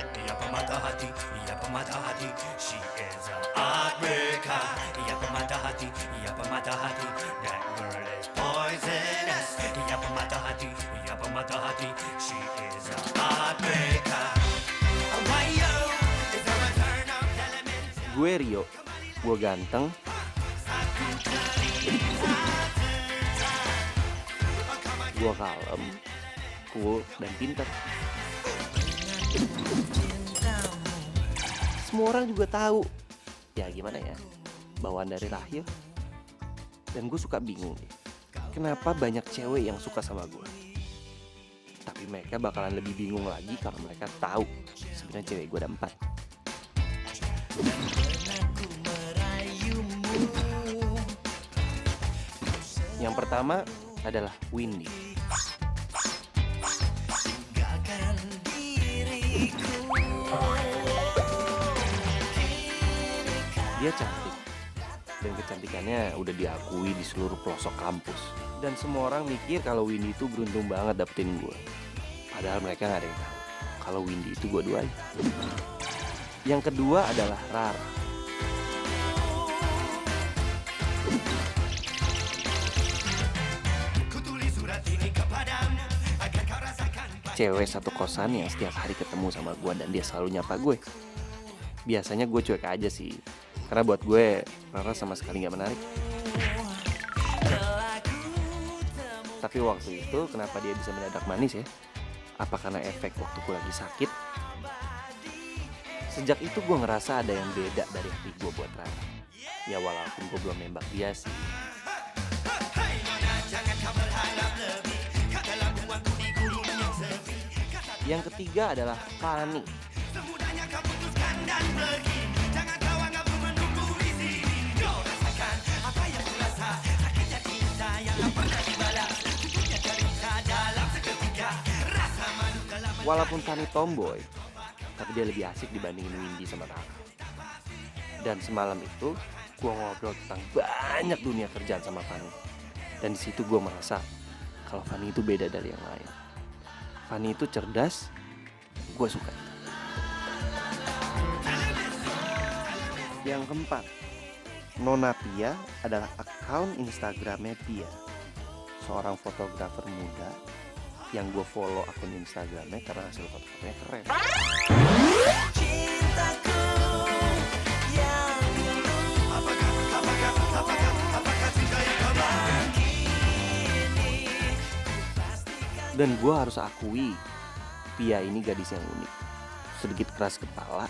Ia pemata hati, ia pemata hati. She is a heartbreaker. Ia pemata hati, ia pemata hati. That girl is poisonous. Ia pemata hati, ia pemata hati. She is a heartbreaker. Why yo? Is there a turn of elements? Gue Rio, gue ganteng, gue kalem, cool, dan pinter. Semua orang juga tahu, ya gimana ya, bawaan dari lahir. Dan gue suka bingung deh, kenapa banyak cewek yang suka sama gue. Tapi mereka bakalan lebih bingung lagi kalau mereka tahu sebenarnya cewek gue ada 4. Yang pertama adalah Windy. Dia cantik, dan kecantikannya udah diakui di seluruh pelosok kampus. Dan semua orang mikir kalau Windy itu beruntung banget dapetin gue. Padahal mereka gak ada yang tahu kalau Windy itu gue duain. Yang kedua adalah Rara. Cewek satu kosan yang setiap hari ketemu sama gue dan dia selalu nyapa gue. Biasanya gue cuek aja sih, karena buat gue Rara sama sekali gak menarik. Tapi waktu itu kenapa dia bisa mendadak manis ya? Apa karena efek waktu gue lagi sakit? Sejak itu gue ngerasa ada yang beda dari hati gue buat Rara. Ya walaupun gue belum nembak dia sih. Yang ketiga adalah Fanny. Walaupun Fanny tomboy, tapi dia lebih asik dibandingin Windy sama Rara. Dan semalam itu gue ngobrol tentang banyak dunia kerjaan sama Fanny. Dan di situ gue merasa kalau Fanny itu beda dari yang lain. Fanny itu cerdas, gue suka. Yang keempat, Nona Pia adalah akun Instagramnya Pia, seorang fotografer muda yang gue follow akun Instagramnya karena hasil foto-fotonya keren. Dan gue harus akui, Pia ini gadis yang unik. Sedikit keras kepala,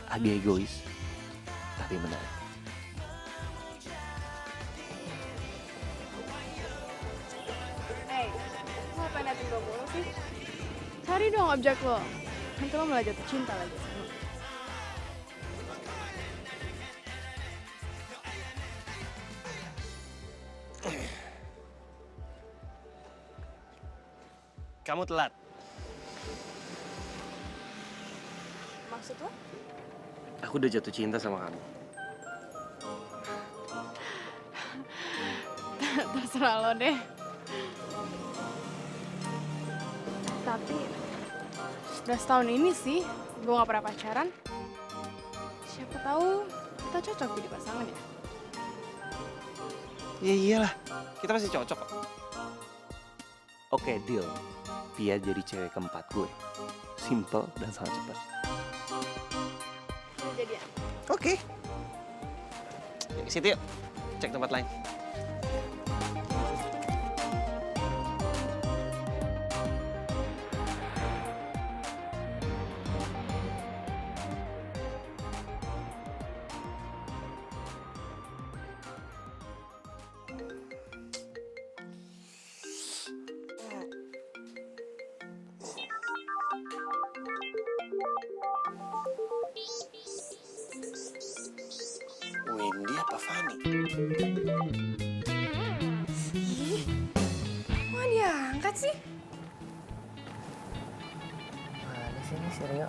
agak egois, tapi menarik. Hey, lo ngapain liatin gue mulu sih? Cari dong objek lo. Nanti lo malah jatuh cinta lagi sama gue. Kamu telat. Maksud lo? Aku udah jatuh cinta sama kamu. Terserah lo deh. Tapi udah setahun ini sih gue gak pernah pacaran. Siapa tahu kita cocok jadi pasangan ya. Ya iyalah, kita masih cocok kok. Oke, deal. Pia jadi cewek keempat gue. Simple dan sangat cepat. Udah jadian. Oke. Yuk, situ yuk. Cek tempat lain. Windy apa Fanny? Ih, kok diangkat sih? Mana sih ini si Rio?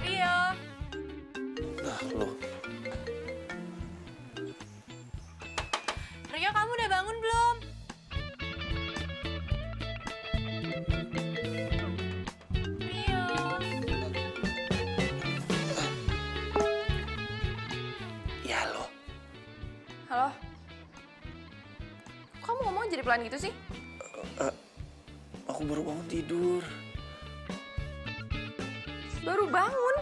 Rio. Nah, lo. Rio, kamu udah bangun belum? Halo? Kamu ngomong jadi pelan gitu sih? Aku baru bangun tidur. Baru bangun?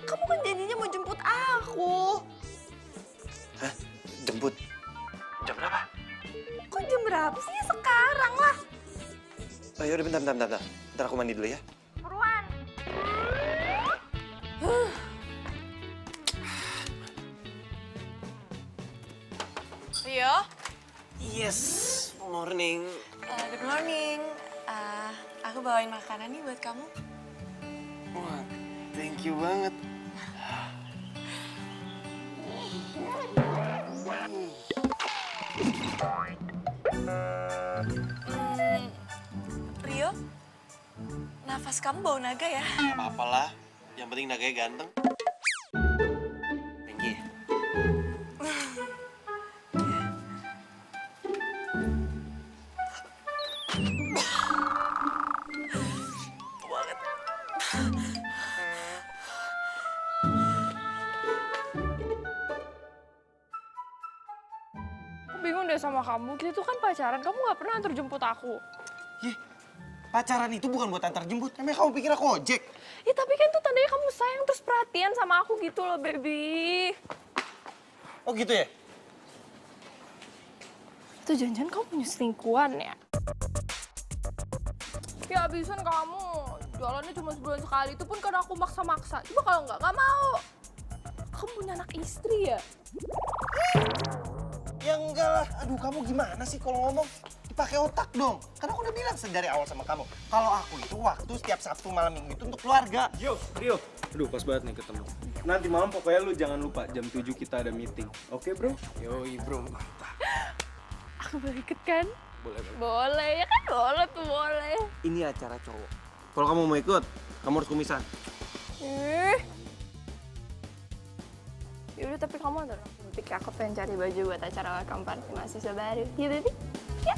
Kamu kan janjinya mau jemput aku. Hah? Jemput? Jam berapa? Kok jam berapa sih? Sekarang lah. Oh, yaudah bentar. Bentar aku mandi dulu ya. Buruan. Rio? Yes, morning. Good morning. Aku bawain makanan nih buat kamu. Wah, thank you banget. Rio, nafas kamu bau naga ya? Apa-apalah, yang penting naganya ganteng. Thank you. Bingung deh sama kamu, kita tuh kan pacaran, kamu gak pernah antar jemput aku. Yeh, pacaran itu bukan buat antar jemput. Emang kamu pikir aku ojek? Ya tapi kan tuh tandanya kamu sayang terus perhatian sama aku gitu loh, baby. Oh gitu ya? Itu jangan-jangan kamu punya selingkuhan ya? Ya abisan kamu, jualannya cuma sebulan sekali, itu pun karena aku maksa-maksa. Coba kalau nggak mau. Kamu punya anak istri ya? Ya enggak lah. Aduh, kamu gimana sih kalau ngomong? Dipakai otak dong. Karena aku udah bilang dari awal sama kamu. Kalau aku itu waktu setiap Sabtu malam minggu itu untuk keluarga. Yo, Rio. Aduh, pas banget nih ketemu. Nanti malam pokoknya lu jangan lupa jam 7 kita ada meeting. Oke, bro? Yoi bro. Aku boleh ikut kan? Boleh, bro. Boleh, ya kan boleh tuh, boleh. Ini acara cowok. Kalau kamu mau ikut, kamu harus kumisan. Yaudah, tapi kamu antar aku. Butik, aku pengen cari baju buat acara welcome party mahasiswa baru. Ya, baby? Ya.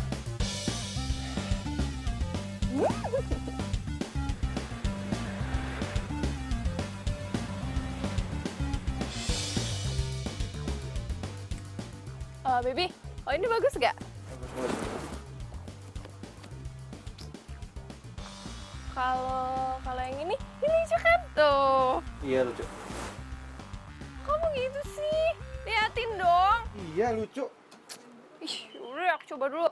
Baby, oh ini bagus gak? Kalau yang ini lucu kan tuh. Iya, lucu. Kamu gitu sih? Liatin dong. Iya lucu. Ih, udah aku coba dulu.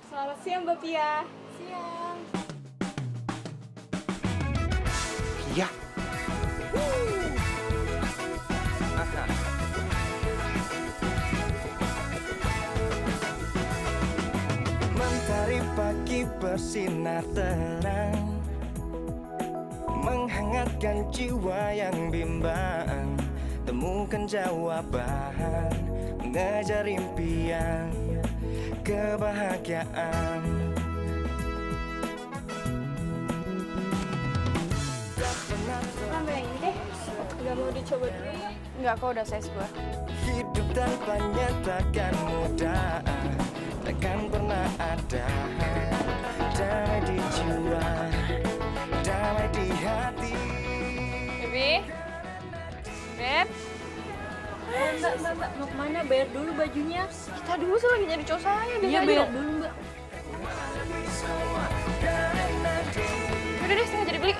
Selamat siang, Mbak Pia. Siang. Iya. Mentari pagi bersinar terang, menghangatkan jiwa yang bimbang. Temukan jawaban, mengejar impian, kebahagiaan. Ambil yang ini deh. Gak mau dicoba dulu ya? Enggak, kok udah size gua. Hidup tanpanya takkan mudah, takkan pernah ada. Damai di jiwa, damai di hati. Baby? Beb? Mbak, mau kemana? Bayar dulu bajunya. Kita dulu sih lagi nyari cowok saya. Iya, bayar dulu, Mbak. Udah deh, saya nggak jadi beli.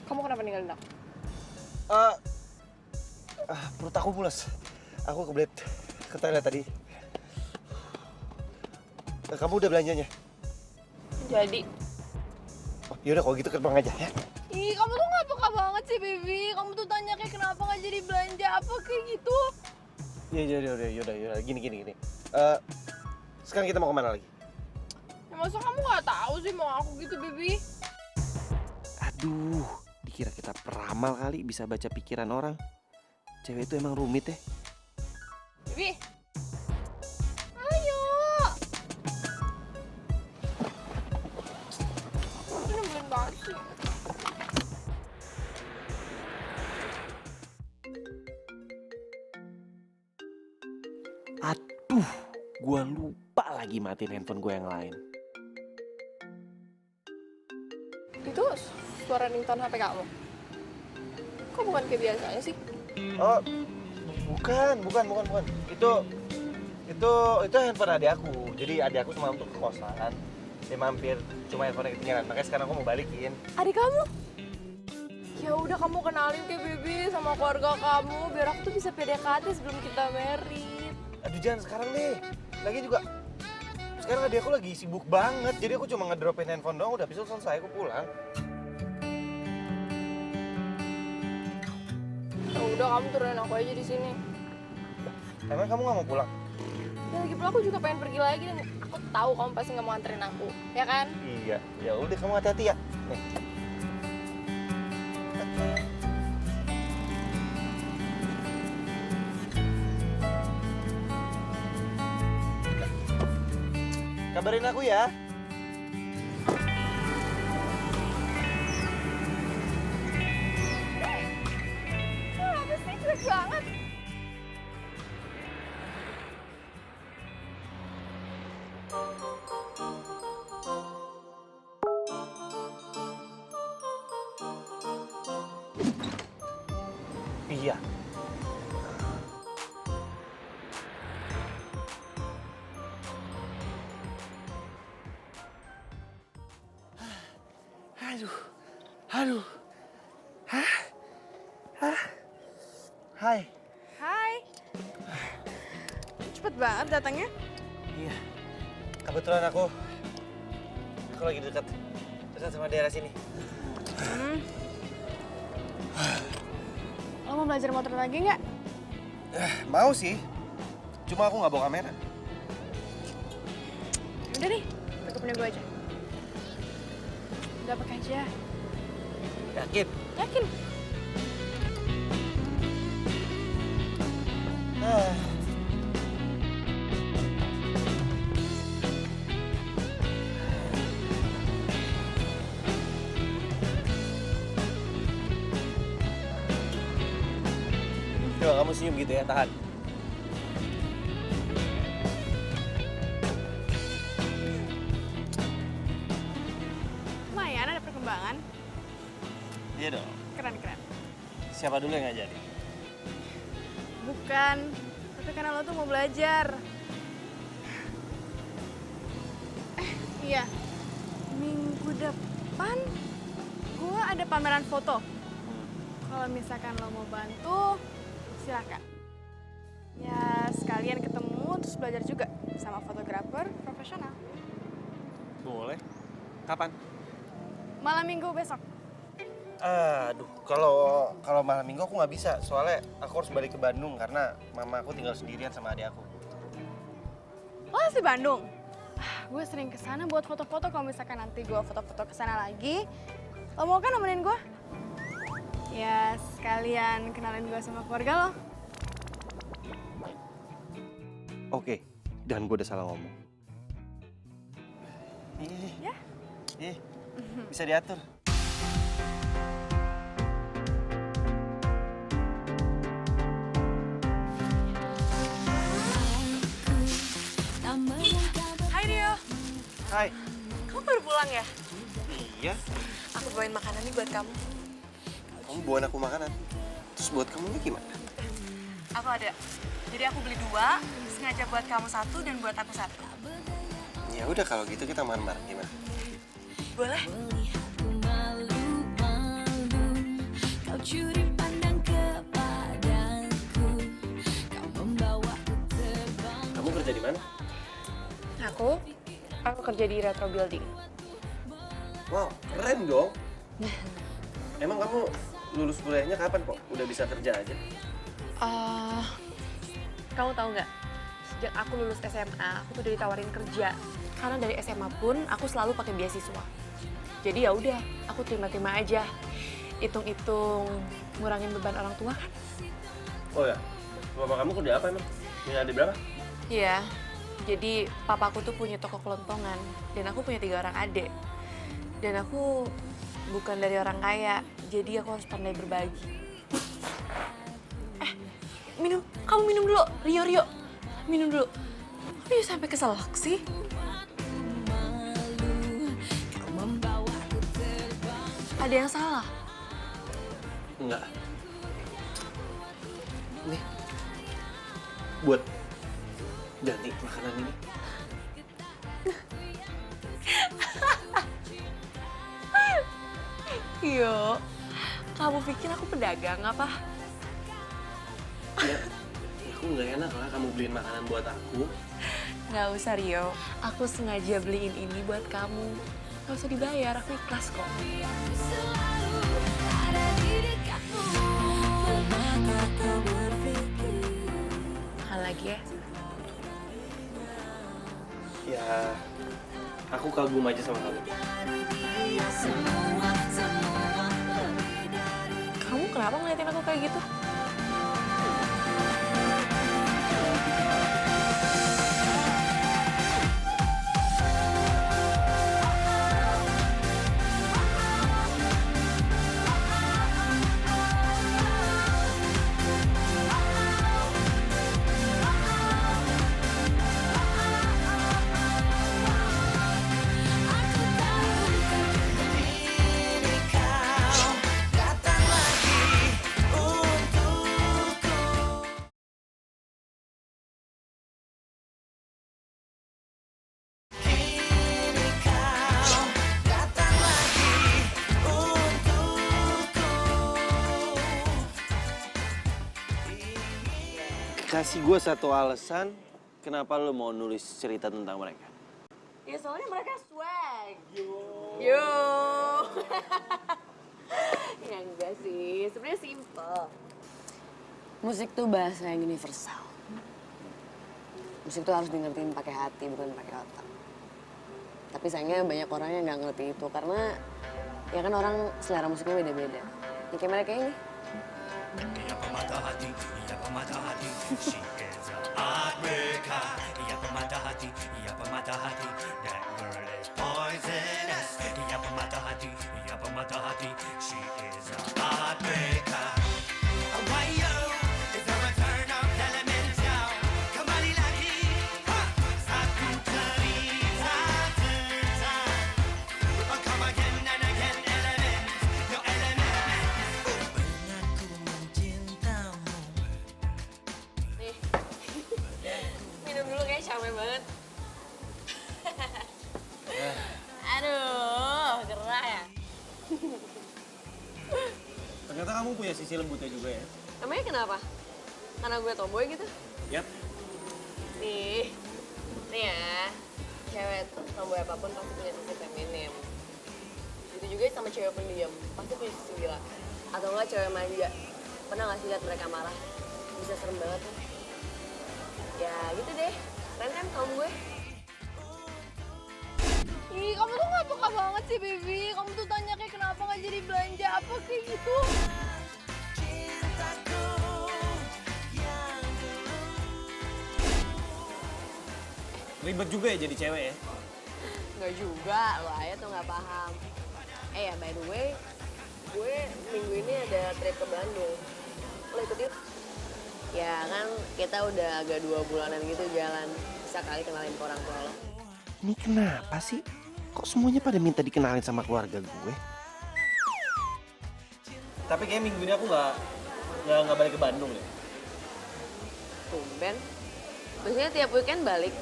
Kamu kenapa ninggalin aku? Perut aku mules. Aku kebelet ke toilet tadi. Kamu udah belanjanya? Jadi. Oh, yaudah kalau gitu terbang aja ya. Ih, kamu tuh nggak peka banget sih, baby. Kamu tuh tanya kayak kenapa nggak jadi belanja apa kayak gitu. Yaudah. Gini. Sekarang kita mau kemana lagi? Ya, masa kamu nggak tahu sih mau aku gitu, baby? Aduh, dikira kita peramal kali bisa baca pikiran orang. Cewek itu emang rumit ya. Baby. Ayo. Ini nyebelin banget sih. Aduh, gua lupa lagi matiin handphone gue yang lain. Itu suara ringtone HP kamu? Kok bukan kayak biasanya sih? Oh, bukan. Itu handphone adik aku. Jadi adik aku semalam tuh ke kosan. Dia mampir, cuma handphone ketinggalan. Makanya sekarang aku mau balikin. Adik kamu? Ya udah kamu kenalin ke Bibi sama keluarga kamu biar aku tuh bisa PDKT sebelum kita married. Aduh jangan sekarang deh. Lagi juga sekarang adik aku lagi sibuk banget. Jadi aku cuma ngedropin handphone doang, udah bisa selesai aku pulang. Ya udah kamu turunin aku aja di sini. Emang kamu nggak mau pulang? Ya lagi pula aku juga pengen pergi lagi dan aku tahu kamu pasti nggak mau anterin aku, ya kan? Iya. Ya udah kamu hati-hati ya. Nih. Kabarin aku ya. Apa sih cuek banget? Iya. Aduh. Hai. Hai. Cepet banget datangnya. Iya. Kebetulan aku lagi dekat sama daerah sini. Lo mau belajar motor lagi nggak? Mau sih. Cuma aku nggak bawa kamera. Udah nih, pakai punya gue aja. Udah pakai aja. Yakin? Yakin? Coba kamu senyum gitu ya, tahan. Lumayan ada perkembangan. Iya dong. Keren. Siapa dulu yang ngajarin? Bukan, tapi karena lo tuh mau belajar. Iya, minggu depan gue ada pameran foto. Kalau misalkan lo mau bantu, silakan. Ya sekalian ketemu terus belajar juga sama fotografer profesional. Boleh. Kapan? Malam minggu besok. Aduh, kalau malam minggu aku nggak bisa. Soalnya aku harus balik ke Bandung karena mama aku tinggal sendirian sama adik aku. Lo asli Bandung? Gue sering kesana buat foto-foto. Kalau misalkan nanti gue foto-foto kesana lagi, lo mau kan nemenin gue? Ya sekalian kenalin gue sama keluarga lo. Oke, dan gue udah salah ngomong. Ya? Bisa diatur. Hai Rio, Hai. kamu baru pulang ya? Iya. Aku bawain makanan nih buat kamu. Kamu bawain aku makanan. Terus buat kamu ini gimana? Aku ada. Jadi aku beli 2, sengaja buat kamu 1 dan buat aku 1. Ya udah kalau gitu kita makan bareng gimana? Boleh? Kamu kerja di mana? Aku kerja di Retro Building. Wow, keren dong. Emang kamu lulus kuliahnya kapan kok? Udah bisa kerja aja? Kamu tahu nggak? Sejak aku lulus SMA, aku tuh udah ditawarin kerja. Karena dari SMA pun aku selalu pakai beasiswa. Jadi ya udah, aku terima-terima aja. Hitung-hitung ngurangin beban orang tua kan? Oh ya, bapak kamu kerja apa emang? Punya adik berapa? Iya, jadi papaku tuh punya toko kelontongan dan aku punya 3 orang adik. Dan aku bukan dari orang kaya, jadi aku harus pandai berbagi. Kamu minum dulu, Rio. Minum dulu. Kok dia sampai keselak sih? Ada yang salah? Enggak. Nih, buat ganti makanan ini. Yo, kamu pikir aku pedagang apa? Ya, aku nggak enak lah kamu beliin makanan buat aku. Nggak usah Rio, aku sengaja beliin ini buat kamu. Nggak usah dibayar, aku ikhlas kok. Makan lagi ya? Ya, aku kagum aja sama kamu. Kamu kenapa ngeliatin aku kayak gitu? Kasih gue satu alasan kenapa lo mau nulis cerita tentang mereka. Ya soalnya mereka swag. Yo. Ya enggak sih, sebenarnya simple. Musik tuh bahasa yang universal. Musik tuh harus dingertiin pakai hati, bukan pakai otak. Tapi sayangnya banyak orang yang nggak ngerti itu karena ya kan orang selera musiknya beda-beda. Ya kayak mereka ini. Ia pemata hati, ia pemata hati. She is a heartbreaker. Ia pemata hati, ia pemata hati. That girl is poisonous. Ia pemata hati, ia pemata hati. She is a heartbreaker. Why yo? Is there a turn of elemental? Kembali lagi. Satu cerita tentang. Come again and again, element. Your element. Minum dulu kayak capek banget. Aduh, gerah ya. Ternyata kamu punya sisi lembutnya juga ya. Namanya kenapa? Karena gue tomboy gitu? Yap. Nih ya, cewek tuh tomboy apapun pasti punya sisi feminim. Itu juga sama cewek pendiam, pasti punya sisi gila. Atau enggak cewek manja. Pernah gak sih liat mereka marah? Bisa serem banget tuh. Ya gitu deh, keren kan kaum gue? Ih, kamu tuh gak peka banget sih, Baby. Kamu tuh tanya kayak kenapa gak jadi belanja apa kayak gitu. Ribet juga ya jadi cewek ya. Enggak juga, lo aja tuh gak paham. Ya by the way, gue minggu ini ada trip ke Bandung. Lo ikut yuk? Ya kan kita udah agak 2 bulanan gitu jalan. Bisa kali kenalin ke orang tua lo. Ini kenapa sih? Kok semuanya pada minta dikenalin sama keluarga gue? Tapi kayak minggu ini aku nggak balik ke Bandung ya. Tumben. Biasanya tiap weekend balik.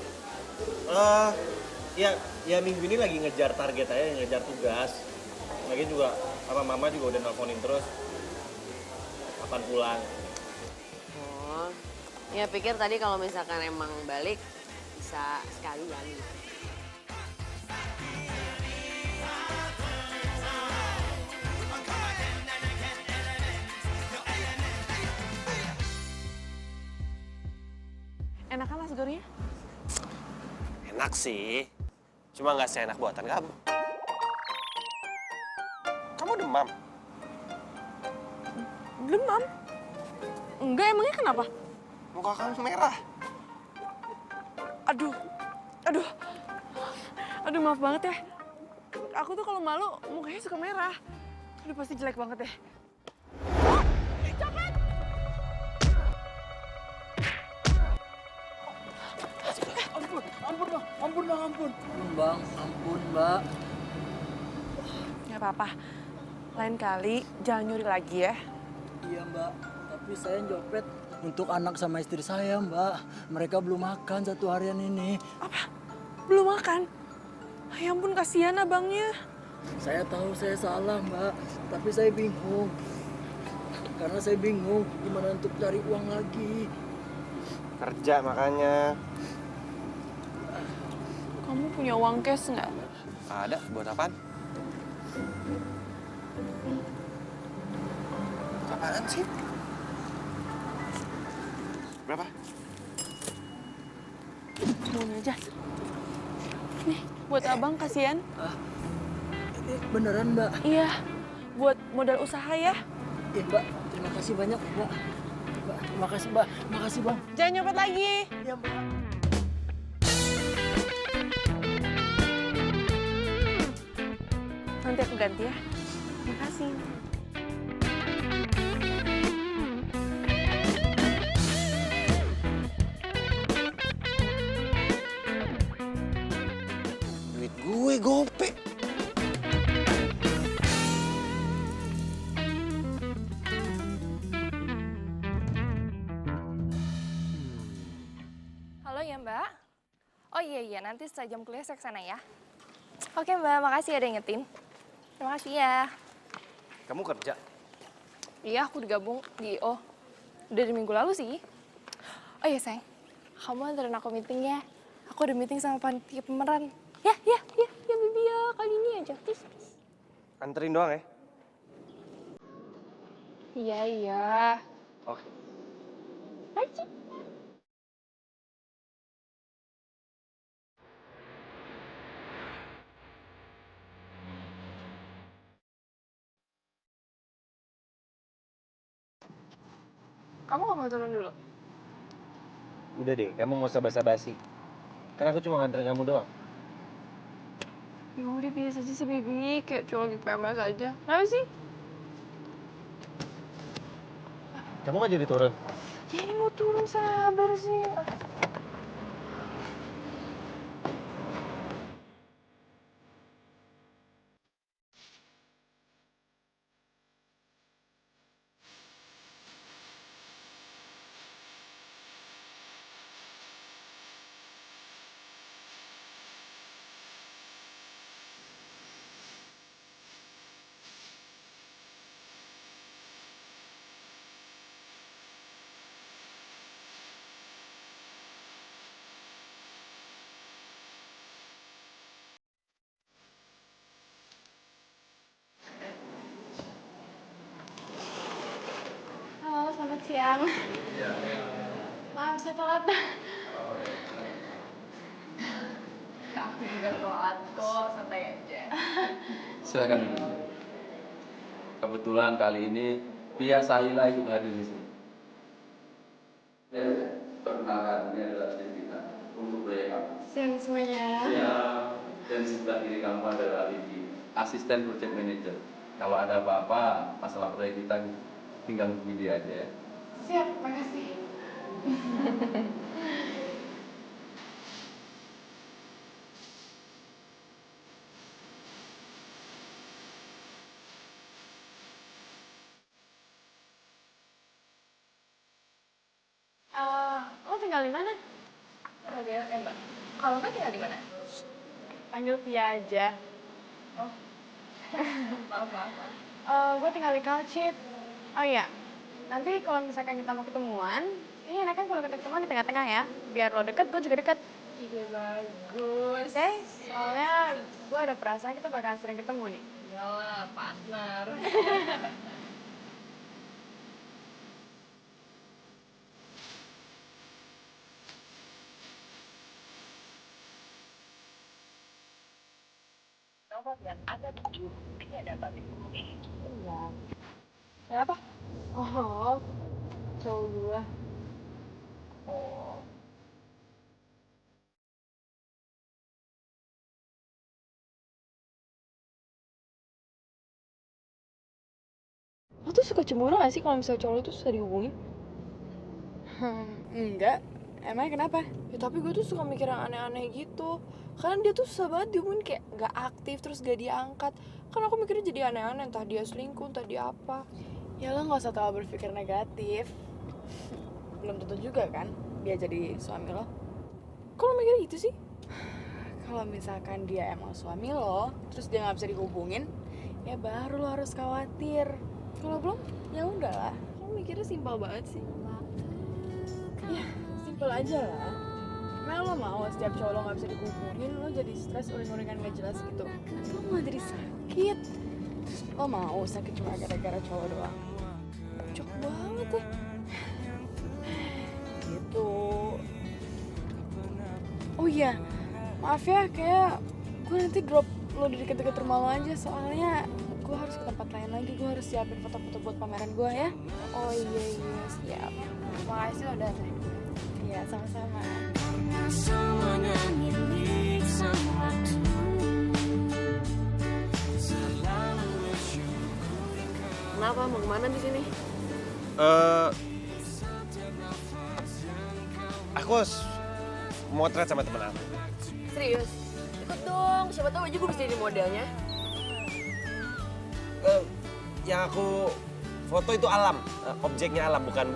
Ya minggu ini lagi ngejar target aja, ngejar tugas. Lagi juga sama mama juga udah nelfonin terus. Kapan pulang? Oh, ya pikir tadi kalau misalkan emang balik bisa sekalian. Enak kan nasi gorengnya? Enak sih, cuma nggak seenak buatan kamu. Kamu demam? Demam? Enggak, emangnya kenapa? Muka kamu merah. Aduh maaf banget ya. Aku tuh kalau malu mukanya suka merah. Aduh pasti jelek banget ya. Coklat! Ampun bang, ampun bang, ampun. Bang, ampun mbak. Nggak apa-apa. Lain kali jangan nyuri lagi ya. Iya mbak, tapi saya nyopet untuk anak sama istri saya mbak. Mereka belum makan 1 harian ini. Apa? Belum makan? Ya ampun, kasihan abangnya. Saya tahu saya salah mbak, tapi saya bingung. Karena saya bingung gimana untuk cari uang lagi. Kerja makanya. Kamu punya uang cash nggak? Ada, buat apaan? Apaan sih? Berapa? Mau aja. Nih, buat abang kasihan. Ini beneran mbak? Iya, buat modal usaha ya. Iya mbak, terima kasih banyak mbak. Mbak, terima kasih mbak, makasih bang. Jangan nyopet lagi. Iya mbak. Nanti aku ganti ya. Makasih. Duit gue gope. Halo ya Mbak. Oh iya, nanti setelah jam kuliah saya kesana ya. Oke Mbak, makasih ya udah ingetin. Terima kasih ya. Kamu kerja? Iya, aku digabung di IO. Udah di minggu lalu sih. Oh iya sayang, kamu anterin aku meeting ya. Aku ada meeting sama panitia pemeran. Ya Bibi ya, kali ini aja, please. Anterin doang ya? Iya. Oke. Aji. Kamu gak mau turun dulu? Udah deh, kamu nggak usah basa-basi. Kan aku cuma nganterin kamu doang. Ya udah biasa aja sih, Bibi. Kayak cuma lagi PMS aja. Kenapa sih? Kamu nggak jadi turun? Ya ini mau turun, sabar sih. Halo, selamat siang. Maaf, saya telat. Aku juga telat kok, santai aja. Silakan. Kebetulan kali ini Pia Sahila ikut hadir di sini. Perkenalkan, ini adalah tim kita untuk proyek kamu. Siang semuanya. Siap. Dan di sebelah kiri kamu adalah Lidi, asisten project manager. Kalau ada apa-apa masalah proyek kita, tinggal hubungi dia aja ya. Siap, makasih. Lo tinggal di mana? Mbak. Kalau Mbak tinggal di mana? Panggil Pia aja. Oh. maaf. Gue tinggal di Kalcit. Oh iya, nanti kalau misalkan kita mau ketemuan, ini enak kan kalau kita ketemuan di tengah-tengah ya. Biar lo deket, gue juga deket. Ide bagus. Oke, soalnya gue ada perasaan kita bakalan sering ketemu nih. Yalah, partner. Kenapa? Oh, cowok gue. Oh. Lo tuh suka cemburu gak sih kalau misalnya cowok lo tuh susah dihubungin? Enggak. Emangnya kenapa? Ya tapi gue tuh suka mikir yang aneh-aneh gitu. Karena dia tuh susah banget dihubungin, kayak gak aktif terus gak diangkat. Kan aku mikirnya jadi aneh-aneh, entah dia selingkuh, entah dia apa. Ya lo gak usah terlalu berpikir negatif. Belum tentu juga kan dia jadi suami lo. Kok lo mikirnya gitu sih? Kalau misalkan dia emang suami lo, terus dia nggak bisa dihubungin, ya baru lo harus khawatir. Kalau belum, ya udahlah. Lo mikirnya simpel banget sih. Ya, simpel aja lah. Emang lo mau setiap cowok lo nggak bisa dihubungin, lo jadi stres uring-uringan gak jelas gitu? Lo malah jadi sakit. Terus lo mau sakit cuma gara-gara cowok doang? Cok banget ya. Gitu. Oh iya, maaf ya, kayak gue nanti drop lo di deket-deket rumah lo aja. Soalnya gue harus ke tempat lain lagi, gue harus siapin foto-foto buat pameran gue ya. Oh iya, siap. Makasih lo udah anterin gue. Iya, sama-sama. Semuanya milik semua Kenapa? Mau kemana di sini? Aku motret sama temen aku. Serius? Ikut dong, siapa tahu aja gue bisa jadi modelnya. Yang aku foto itu alam, objeknya alam, bukan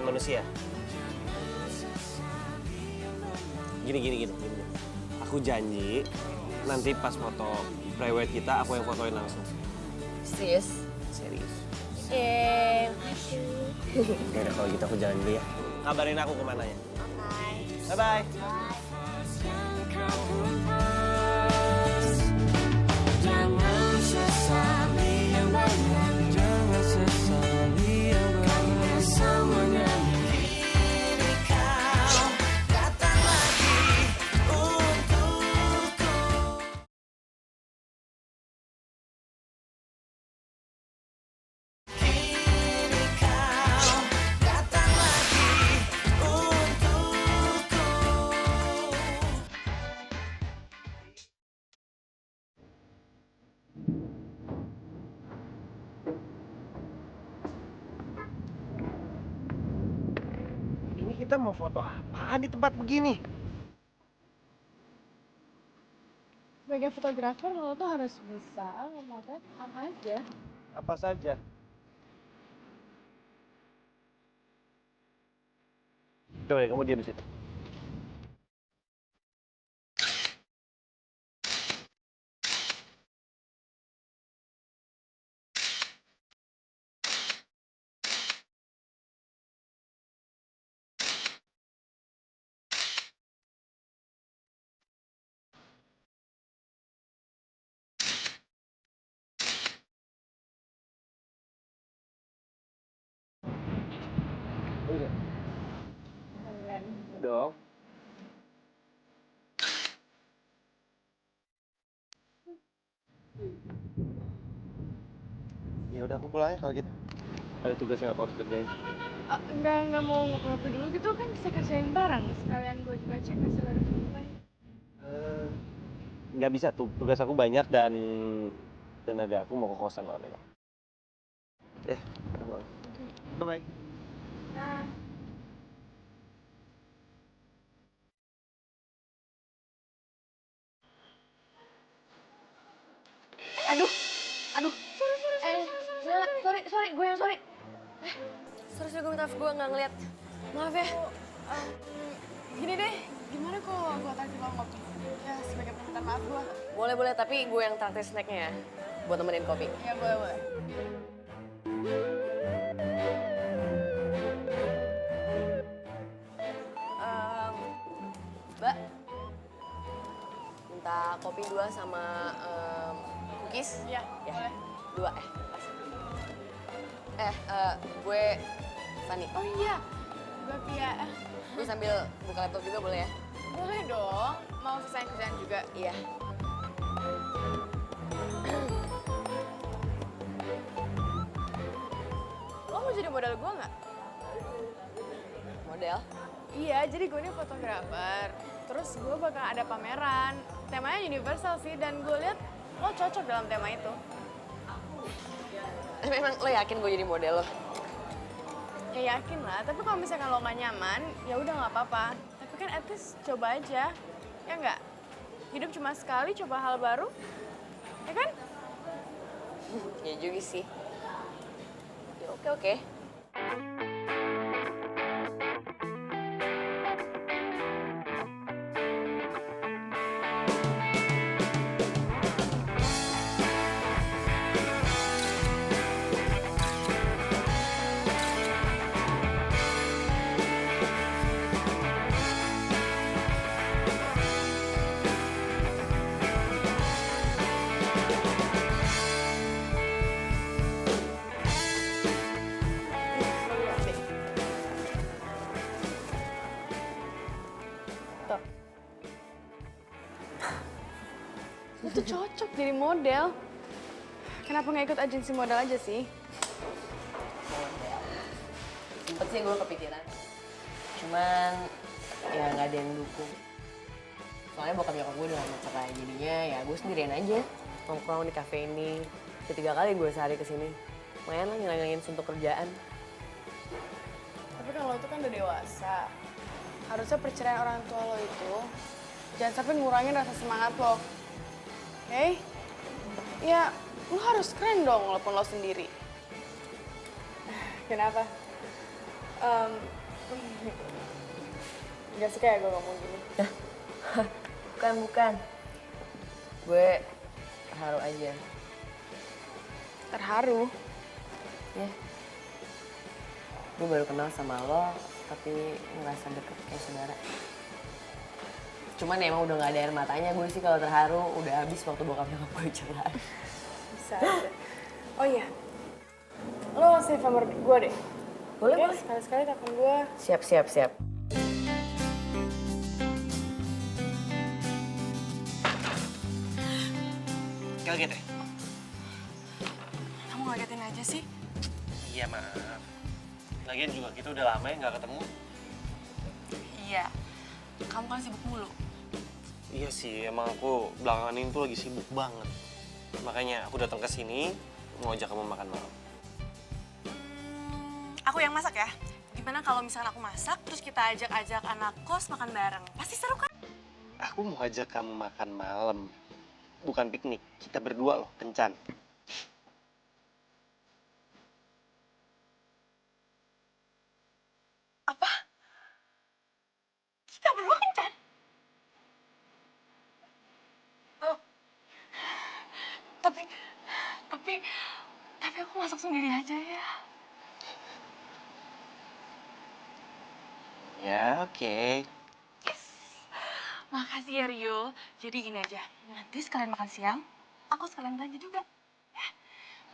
manusia. Gini. Aku janji nanti pas foto private kita aku yang fotoin langsung. Serius? Serius. Oke. Yaudah kalau gitu aku jalan dulu ya. Kabarin aku kemana ya. Bye-bye. Jangan sesali yang banyak, jangan sesali yang banyak. Semuanya kini kau datang lagi untukku. Kini kau datang lagi untukku. Ini kita mau foto apaan di tempat begini? Sebagai fotografer lo tuh harus bisa memotret apa aja. Apa saja? Coba deh, kamu diam di situ. Udah. Dong. Ya udah aku pulang ya kalau gitu. Ada tugas yang aku harus kerjain. Enggak mau ngopi dulu gitu kan bisa kerjain bareng. Sekalian gue juga cek hasil dari gue. Nggak bisa tuh, tugas aku banyak dan ada aku mau ke kosan loh. Bye-bye. Aduh. Sorry, gue yang sorry. Sorry, gue minta maaf, gue nggak ngeliat. Maaf ya. Gini deh, gimana kalau gue traktir lo ngopi? Ya, sebagai permintaan maaf gue. Boleh, tapi gue yang traktir snacknya ya. Buat nemenin kopi. Ya, boleh. Mbak, minta kopi 2 sama cookies. Iya, boleh. 2 gue Fanny. Oh iya, gue Pia. Gue sambil buka laptop juga boleh ya? Boleh dong, mau selesai kerjaan juga. Iya. Lo mau jadi model gue nggak? Model? Iya, jadi gue ini fotografer. Terus gue bakal ada pameran. Temanya universal sih, dan gue lihat lo cocok dalam tema itu. Memang lo yakin gue jadi model lo? Ya yakin lah, tapi kalau misalkan lo gak nyaman, ya udah nggak apa-apa. Tapi kan at least coba aja, ya nggak? Hidup cuma sekali, coba hal baru, ya kan? Ya juga sih. Ya, oke. Tuh. Lo tuh cocok jadi model. Kenapa nggak ikut agensi model aja sih? Sempet sih gue kepikiran. Cuman ya nggak ada yang dukung. Soalnya bokap nyokap gue udah lama cerai, jadinya ya gue sendirian aja nongkrong di kafe ini. Ketiga kali gue sehari kesini. Lumayan lah ngilangin suntuk kerjaan. Tapi kan lo itu kan udah dewasa. Harusnya perceraian orang tua lo itu jangan sampai ngurangin rasa semangat lo. Oke? Ya, lo harus keren dong walaupun lo sendiri. Kenapa? Gak suka ya gue ngomong gini? Bukan. Gue terharu aja. Terharu? Ya. Gue baru kenal sama lo, tapi ngerasa deket kayak saudara. Cuman emang udah gak ada air matanya, gue sih kalau terharu udah habis waktu bokap nyokap gue cerai. Bisa aja. Oh iya, lo save nomor gue deh. Boleh. Sekali-sekali telepon gue. Siap. Kaget ya? Kamu ngagetin aja sih. Iya, maaf. Lagian juga kita udah lama ya nggak ketemu. Iya, kamu kan sibuk mulu. Iya sih, emang aku belakangan ini tuh lagi sibuk banget. Makanya aku datang ke sini mau ajak kamu makan malam. Aku yang masak ya. Gimana kalau misalnya aku masak, terus kita ajak-ajak anak kos makan bareng? Pasti seru kan? Aku mau ajak kamu makan malam. Bukan piknik, kita berdua loh, kencan. Apa? Kita berdua kencan? Oh. Tapi aku masak sendiri aja ya. Ya, oke. Makasih ya Rio. Jadi gini aja, nanti sekalian makan siang, aku sekalian belanja juga. Ya,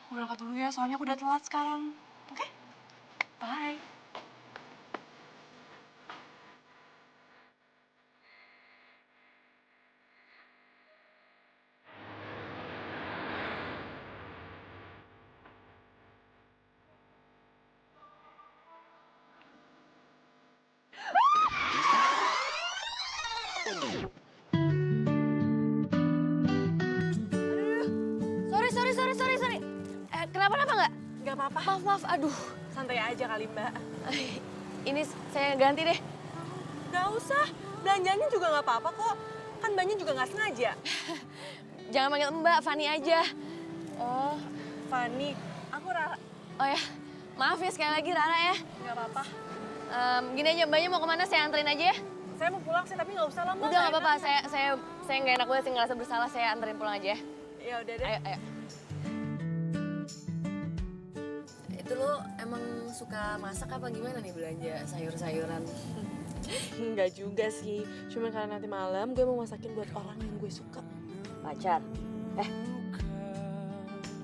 aku berangkat dulu ya, soalnya aku udah telat sekarang. Oke? Bye. Sorry. Kenapa nggak? Nggak apa-apa. Maaf, aduh. Santai aja kali, Mbak. Ini saya ganti deh. Gak usah, belanjanya juga nggak apa-apa kok. Kan banyak juga nggak sengaja. Jangan panggil Mbak, Fani aja. Oh, Fani. Aku Rara. Oh ya, maaf ya sekali lagi Rara ya. Nggak apa-apa. Gini aja, Mbaknya mau kemana? Saya anterin aja ya. Saya mau pulang sih, tapi nggak usah lah, Mbak. Udah nggak apa-apa, saya nggak enak banget sih ngerasa bersalah. Saya anterin pulang aja ya. Ya udah deh. Ayo. Itu lo emang suka masak apa gimana nih belanja sayur-sayuran? Enggak juga sih, cuma karena nanti malam gue mau masakin buat orang yang gue suka. Pacar?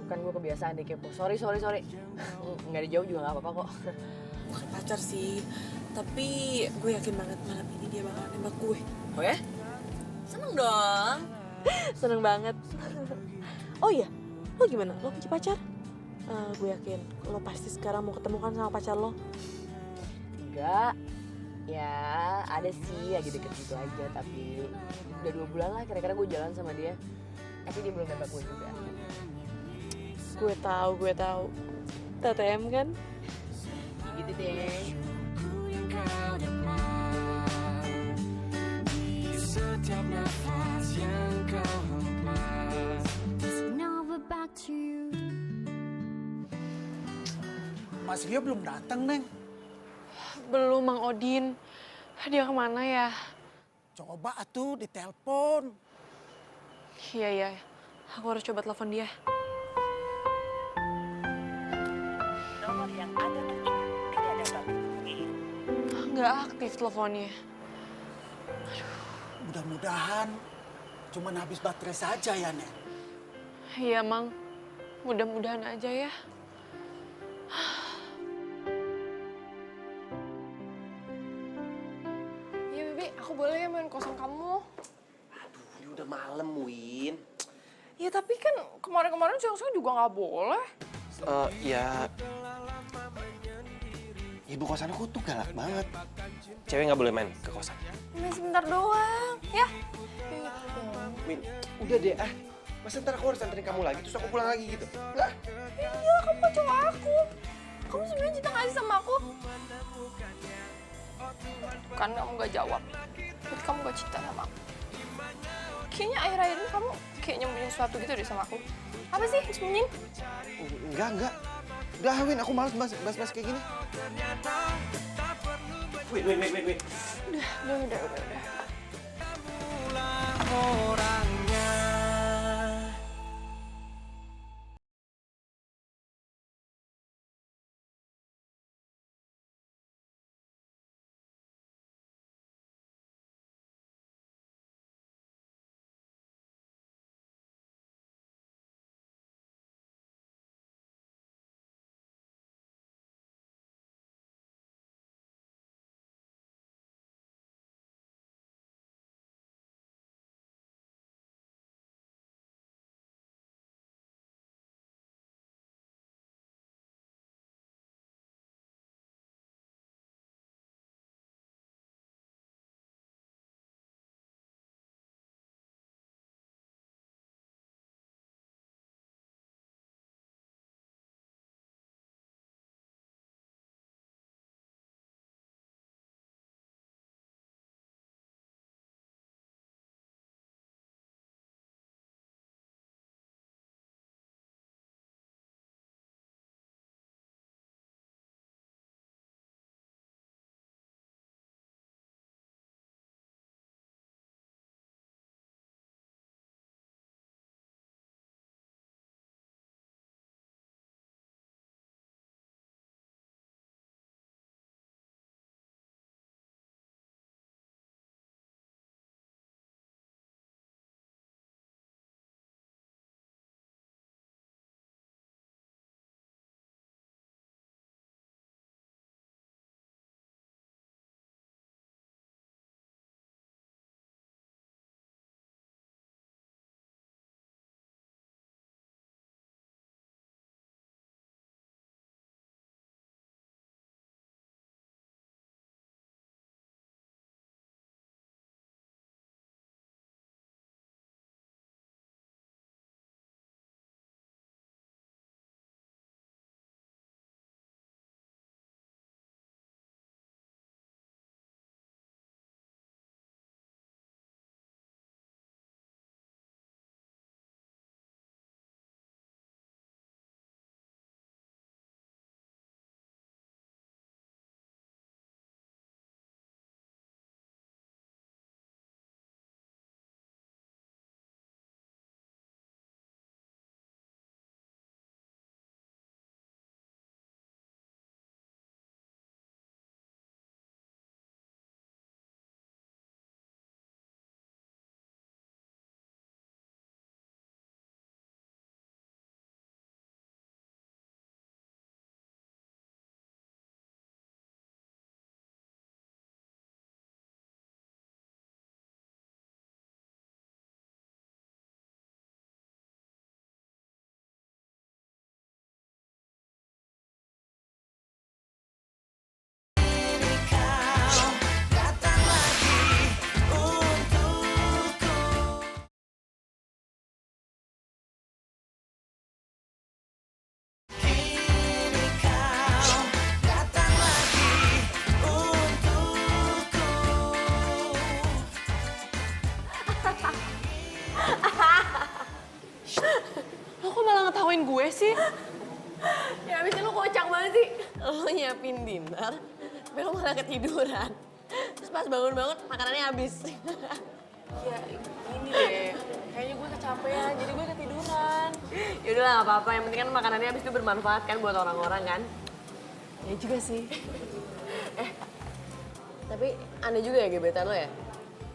Bukan gue kebiasaan deh kepo. Sorry. Nggak dijawab juga nggak apa-apa kok. Bukan pacar sih, tapi gue yakin banget malam ini dia bakalan nembak gue. Oh ya? Seneng dong. Seneng banget. Oh iya, lo gimana? Lo punya pacar? Gue yakin lo pasti sekarang mau ketemu kan sama pacar lo. Enggak. Ya ada sih lagi deket gitu aja, tapi udah 2 bulan lah kira-kira gue jalan sama dia. Tapi dia belum nembak gue juga. Gue tahu. TTM kan? gitu deh. Ku yang kau dapat di setiap nafas yang kau hempas. Never back to you. Mas Rio belum datang, Neng. Belum, Mang Odin. Dia kemana ya? Coba atuh ditelepon. Iya, iya. Aku harus coba telepon dia. Nomor yang Anda tuju tidak dapat dihubungi. Nggak aktif teleponnya. Mudah-mudahan cuman habis baterai saja ya, Neng. Iya, Mang. Mudah-mudahan aja ya. Iya, Bibi, aku boleh ya main kosan kamu? Ini udah malam, Win. Ya tapi kan kemarin-kemarin siang-siang juga nggak boleh. Ya, Ibu kosan aku tuh galak banget. cewek nggak boleh main ke kosan. Main sebentar doang, ya. Win, udah deh Masa ntar aku harus anterin kamu lagi, terus aku pulang lagi gitu? Enggak. Iya, kamu kan cowok aku. Kamu sebenarnya cinta nggak sih sama aku? Kan kamu nggak jawab. Berarti kamu nggak cinta sama aku. Kayaknya akhir-akhir ini kamu kayak nyembunyiin sesuatu gitu deh sama aku. Apa sih sembunyiin? Enggak. Udah, Win, aku males bahas kayak gini. Wait. Udah. Orangnya gue sih? Ya abisnya lu kocak banget sih. Lu nyiapin dinner, tapi lu malah ketiduran. Terus pas bangun-bangun makanannya habis. Ya gini deh, kayaknya gue kecapean, jadi gue ketiduran. Yaudahlah gak apa-apa, yang penting kan makanannya habis itu bermanfaat kan buat orang-orang kan. Ya juga sih. Tapi aneh juga ya gebetan lo ya?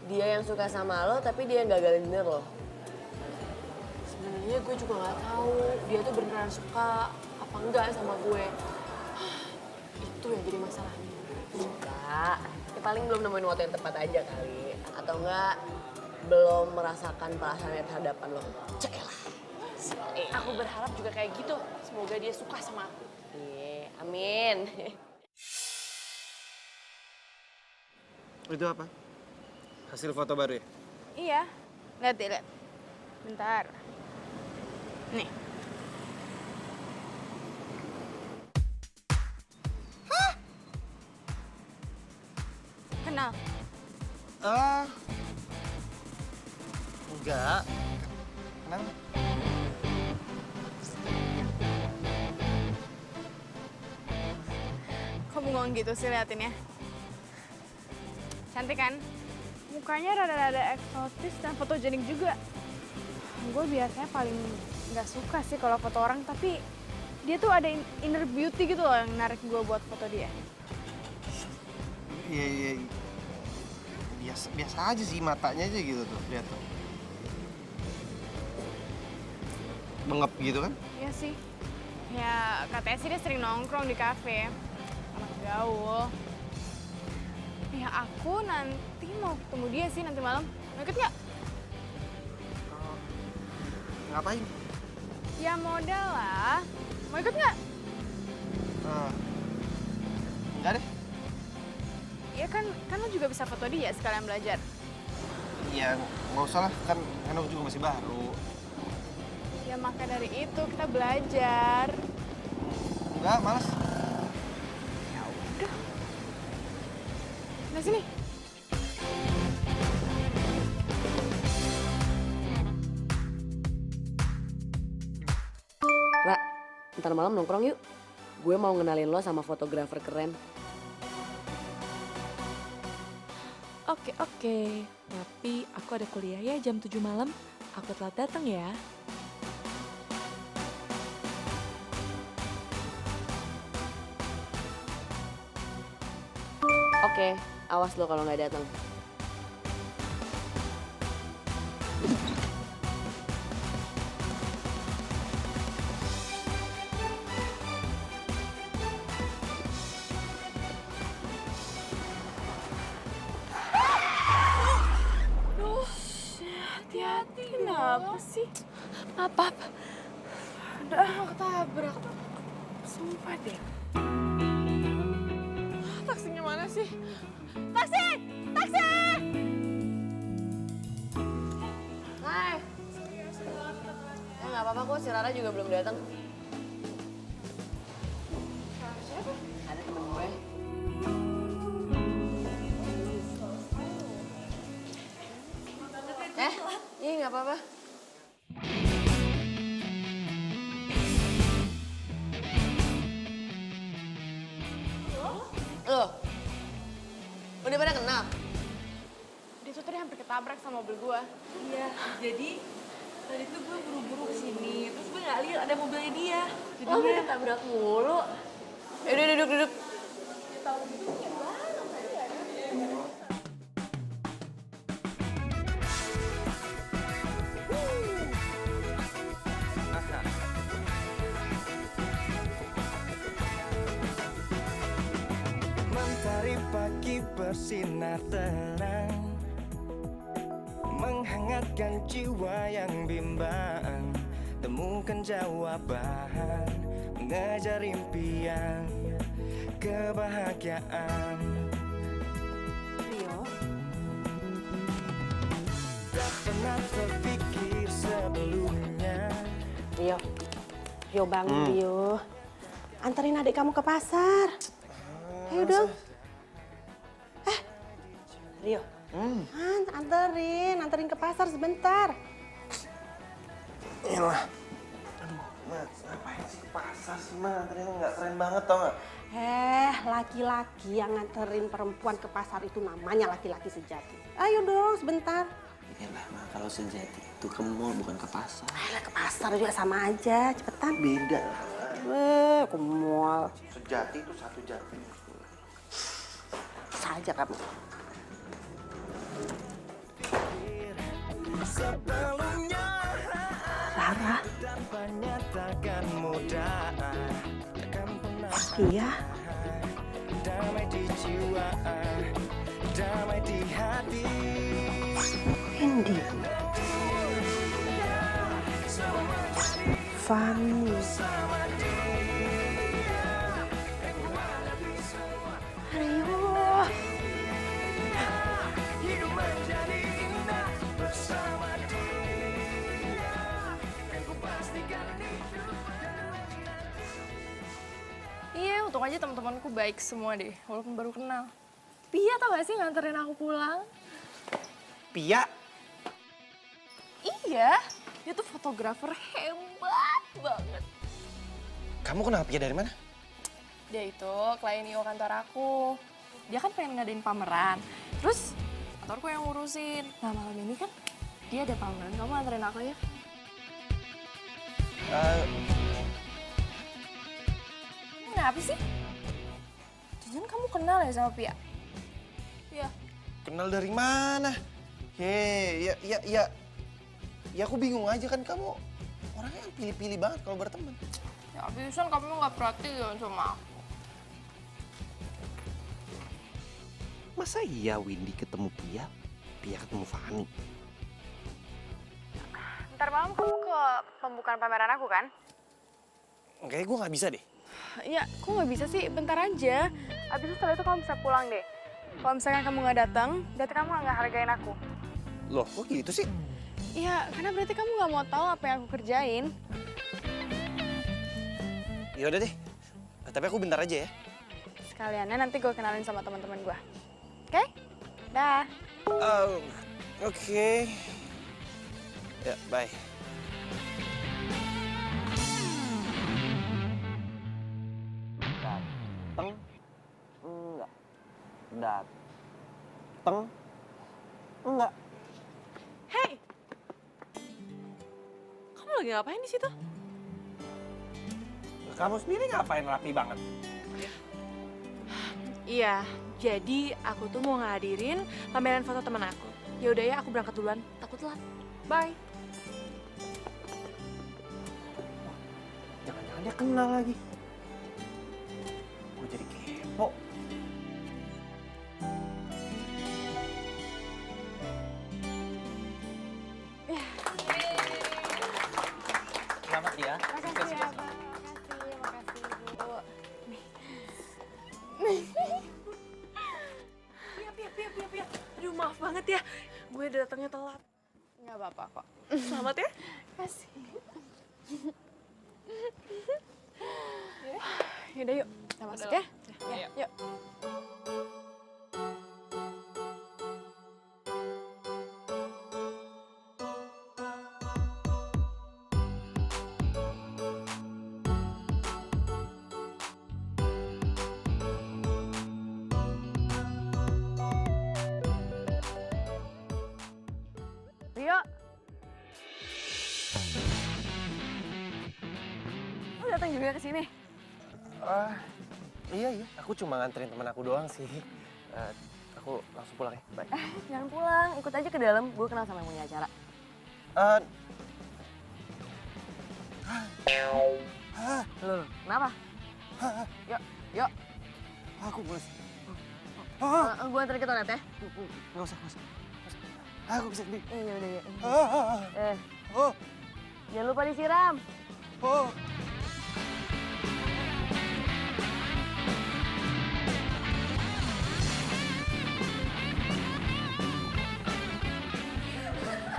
Dia yang suka sama lo, tapi dia yang gagalin dinner lo. Sebenarnya gue juga nggak tahu dia tuh beneran suka apa enggak sama gue. Itu yang jadi masalahnya. Enggak, ya paling belum nemuin waktu yang tepat aja kali. Atau enggak, belum merasakan perasaannya terhadapan lo. Cekelah. Aku berharap juga kayak gitu. Semoga dia suka sama aku. Iya, amin. Itu apa? Hasil foto baru ya? Iya, lihat deh, lihat. Bentar. Nih. Hah? Kenal? Enggak. Kenapa? Kok bengong gitu sih liatinnya? Cantik kan? Mukanya rada-rada eksotis dan fotogenik juga. Gue biasanya paling nggak suka sih kalau foto orang, tapi dia tuh ada inner beauty gitu loh yang narik gue buat foto dia. Iya. Biasa aja sih, matanya aja gitu tuh, lihat tuh. Bengep gitu kan? Iya sih. Ya katanya sih dia sering nongkrong di kafe. Anak gaul. Ya aku nanti mau ketemu dia sih nanti malam. Mau ikut nggak? Ngapain? Ya modal lah. Mau ikut nggak? Enggak deh. Ya kan lo juga bisa foto dia sekalian belajar. Iya, nggak usah lah. Kan aku juga masih baru. Ya maka dari itu kita belajar. Enggak, males. Ya udah. Nah sini. Ra, ntar malam nongkrong yuk. Gue mau ngenalin lo sama fotografer keren. Oke. Tapi aku ada kuliah ya jam 7 malam. Aku telat datang ya. Oke, awas lo kalau nggak datang. Hati-hati, kenapa sih? Apa? Udah mau ketabrak. Sumpah deh. Taksinya mana sih? Taksi! Taksi! Hai. Ya nggak apa-apa kok, si Rara juga belum datang. Siapa? Ada temen gue. Iya nggak apa-apa. Loh, udah pada kenal? Dia tuh tadi hampir ketabrak sama mobil gua. Iya, jadi tadi tuh gue buru-buru kesini. Terus gue nggak lihat ada mobilnya dia. Jadi Oh, udah tabrak mulu. Udah duduk. Mentari pagi bersinar terang, menghangatkan jiwa yang bimbang. Temukan jawaban, mengejar impian, kebahagiaan. Rio, Tak pernah terpikir sebelumnya. Rio bangun Rio. Anterin adik kamu ke pasar. Ayo dong. Rio. Anterin ke pasar sebentar. Yalah. Ma, ngapain sih ke pasar sih, Ma? Ternyata nggak keren banget, tau nggak? Laki-laki yang nganterin perempuan ke pasar itu namanya laki-laki sejati. Ayo dong, sebentar. Iyalah, Ma, kalau sejati itu ke mall bukan ke pasar. Ke pasar juga sama aja, cepetan. Beda lah. Ke mall. Sejati itu satu jati. Saja kamu. Sebelumnya Rara. Tampaknya takkan mudah, takkan pernah Iya. damai di jiwa, damai di hati. Indi. Fani. Ayo. Hidup menjadi indah bersama dia. Kan ku pastikan hidup. Iya, untung aja teman-temanku baik semua deh, walaupun baru kenal. Pia tau gak sih nganterin aku pulang? Pia? Iya, dia tuh fotografer hebat banget. Kamu kenal Pia dari mana? Dia itu klien IO kantor aku. Dia kan pengen ngadain pameran. Terus kantorku yang ngurusin. Nah malam ini kan dia ada pameran, kamu anterin aku ya? Kenapa sih? Jangan kamu kenal ya sama Pia? Iya. Kenal dari mana? Hei, ya aku bingung aja kan kamu orangnya yang pilih-pilih banget kalau berteman. Ya abisan kamu gak perhatian sama aku. Masa iya Windy ketemu Pia, Pia ketemu Fani? Ntar malam kamu ke pembukaan pameran aku kan? Kayaknya gue nggak bisa deh. Ya, kok nggak bisa sih? Bentar aja. Abis itu setelah itu kamu bisa pulang deh. Kalau misalkan kamu nggak datang, berarti kamu nggak hargain aku. Loh, kok gitu sih? Iya, karena berarti kamu nggak mau tahu apa yang aku kerjain. Ya udah deh. Tapi aku bentar aja ya. Sekaliannya nanti gue kenalin sama teman-teman gue. Oke? Dah. Oke. Ya, bye. Dateng enggak? Dateng enggak? Hei! Kamu lagi ngapain di situ? Kamu sendiri ngapain rapi banget? Iya, jadi aku tuh mau ngadirin pameran foto teman aku. Ya udah ya, aku berangkat duluan. Takut telat. Bye. Jangan-jangan dia kenal lagi. Gue jadi kepo. Selamat ya. Makasih ya, Bang. Makasih, Bu. Pia. Aduh, maaf banget ya. Gue datangnya telat. Nggak apa-apa kok. Selamat ya. Kasih. Yaudah yuk, kita masuk ya. Ya, yuk. Rio. Lu datang juga ke sini? Iya. Aku cuma nganterin teman aku doang sih. Aku langsung pulang ya. Bye. Jangan pulang, ikut aja ke dalam. Gue kenal sama yang punya acara. Loh, kenapa? Yuk. Aku mulai. Gue anterin ke toilet ya. Nggak usah. Aku bisa sendiri. Iya udah ya. Oh. Jangan lupa disiram. Oh.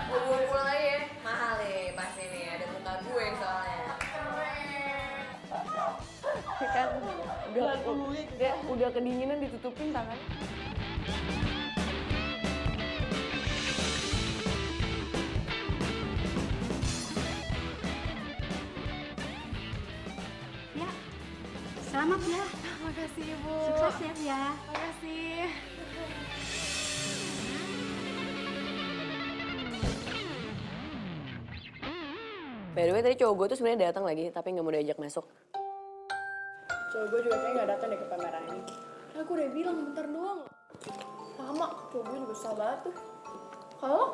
Gue pulang aja ya. Mahal nih pasti nih, ada muka gue soalnya. Kan udah kedinginan ditutupin tangan. Selamat ya. Makasih Ibu. Sukses ya, Via. Makasih. By the way, tadi cowok gue tuh sebenarnya datang lagi, tapi nggak mau diajak masuk. Cowok gue juga kayaknya gak datang deh ke pameran ini. Karena aku udah bilang bentar doang. Lama, cowok gue juga susah banget tuh. Kalau lo?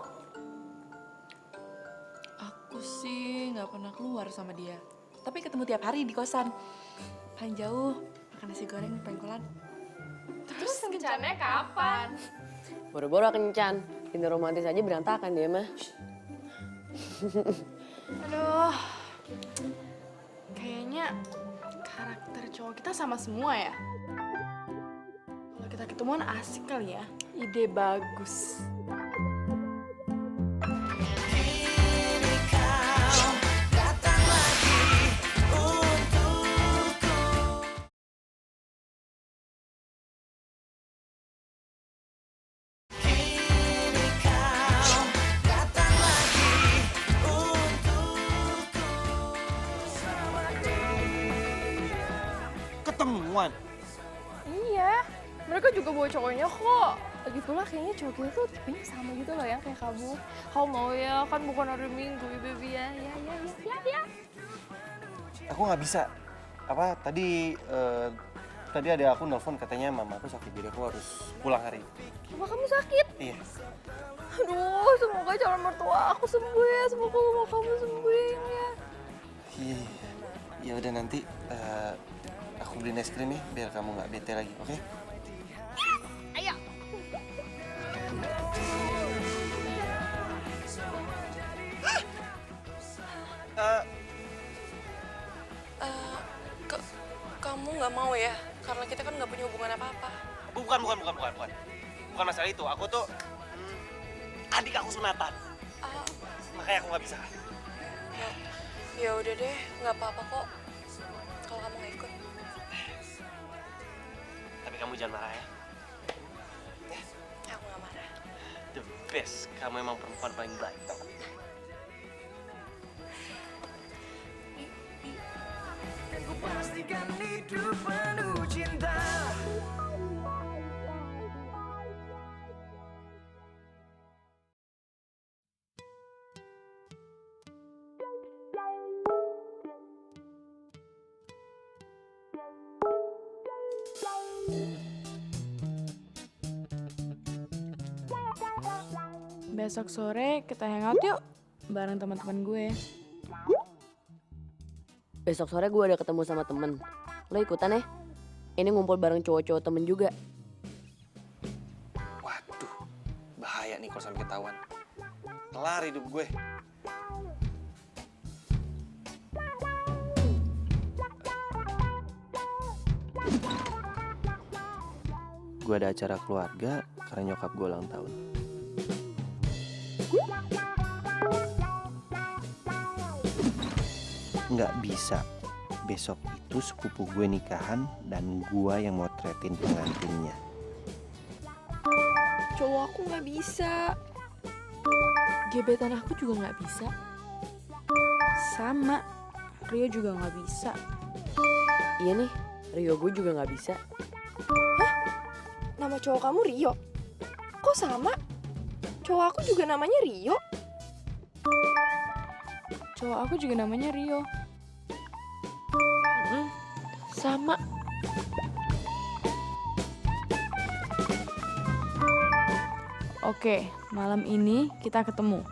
Aku sih nggak pernah keluar sama dia. Tapi ketemu tiap hari di kosan. Paling jauh, makan nasi goreng di pengkolan. Terus kencannya kapan? Boro-boro kencan, dinner romantis aja berantakan dia mah. Aduh, kayaknya karakter cowok kita sama semua ya. Kalau kita ketemuan asik kali ya. Ide bagus. Ketemuan. Iya, mereka juga bawa cowoknya kok. Lagi pula kayaknya cowok kita tuh tipenya sama gitu loh ya kayak kamu. Kamu mau ya, kan bukan hari Minggu ya baby ya. Ya. Aku nggak bisa. Apa tadi ada aku nelfon katanya mama aku sakit jadi aku harus pulang hari ini. Mama kamu sakit? Iya. Aduh, semoga calon mertua aku sembuh ya. Semoga mama kamu sembuh ya. Iya. Ya udah nanti aku beliin es krim ya biar kamu nggak bete lagi, oke? Ayo. Kamu nggak mau ya? Karena kita kan nggak punya hubungan apa-apa. Bukan. Bukan masalah itu. Aku tuh adik aku sunatan. Makanya aku nggak bisa. Ya udah deh, nggak apa-apa kok. Kalau kamu nggak ikut. Tapi kamu jangan marah ya. Aku nggak marah. The best. Kamu emang perempuan paling baik. Tau gak? Kan ku pastikan hidup penuh cinta. Besok sore kita hangout yuk bareng teman-teman gue. Besok sore gue ada ketemu sama temen. Lo ikutan ya? Ini ngumpul bareng cowok-cowok temen juga. Waduh, bahaya nih kalau sampai ketahuan. Kelar hidup gue. Gue ada acara keluarga karena nyokap gue ulang tahun. Nggak bisa. Besok itu sepupu gue nikahan dan gue yang motretin pengantinnya. Cowok aku nggak bisa. Gebetan aku juga nggak bisa. Sama, Rio juga nggak bisa. Iya nih, Rio gue juga nggak bisa. Nama cowok kamu Rio? Kok sama? Cowok aku juga namanya Rio. Cowok aku juga namanya Rio. Sama. Oke, malam ini kita ketemu.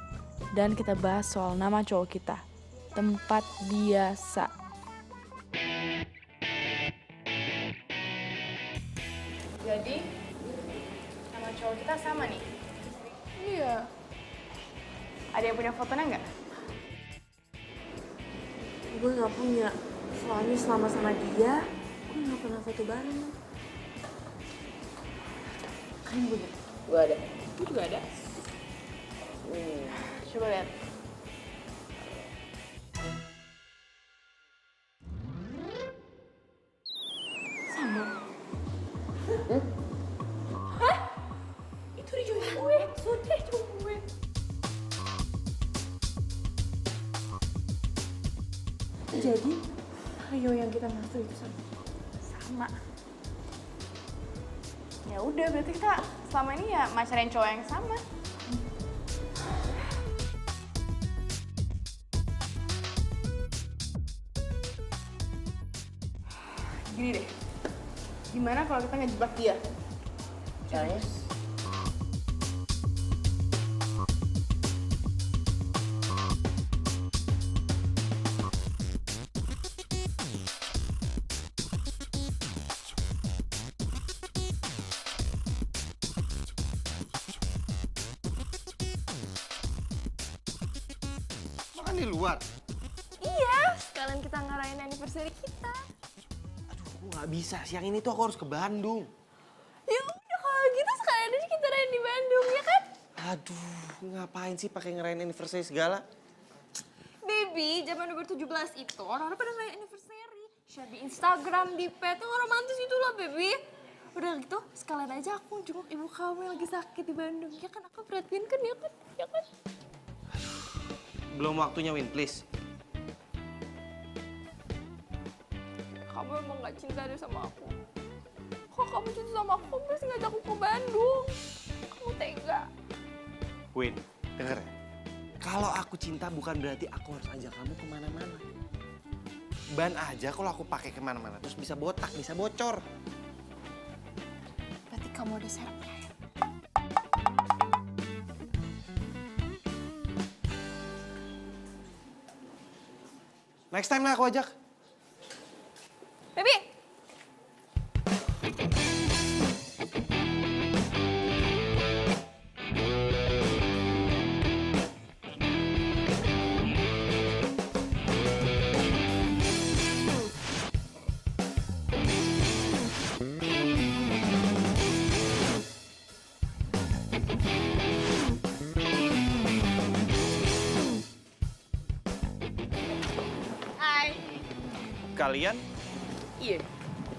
Dan kita bahas soal nama cowok kita. Tempat biasa. Jadi, nama cowok kita sama nih? Iya. Ada yang punya fotonya nggak? Gue nggak punya. Soalnya selama sama dia, gue nggak pernah foto bareng. Kamu punya? Gue ada. Gue juga ada. Coba lihat. Sama. Hah? Itu Rio gue. Sudah itu gue. Jadi Rio yang kita maksud itu sama sama. Ya udah, berarti kita selama ini ya macarin cowok yang sama. Gini deh, gimana kalau kita ngejebak dia? Caranya? Makan di luar. Iya, sekalian kita ngarahin anniversary kita. Aku nggak bisa, siang ini tuh aku harus ke Bandung. Ya udah kalau gitu sekalian aja kita rayain di Bandung, ya kan? Aduh, ngapain sih pakai ngerayain anniversary segala? Baby, zaman 2017 itu orang-orang pada ngerayain anniversary. Share di Instagram, di pet, yang romantis itu loh, baby. Udah gitu, sekalian aja aku jenguk ibu kamu yang lagi sakit di Bandung. Ya kan, aku perhatiin kan, ya kan? Ya kan? Belum waktunya, Win, please. Kamu emang gak cinta deh sama aku. Kok kamu cinta sama aku, kamu pasti ngajak aku ke Bandung. Kamu tega. Win, denger ya. Kalau aku cinta bukan berarti aku harus ajak kamu kemana-mana. Ban aja kalau aku pakai kemana-mana terus bisa botak, bisa bocor. Berarti kamu udah serap ya? Next time lah aku ajak. Baby! Hai. Kalian? Iya,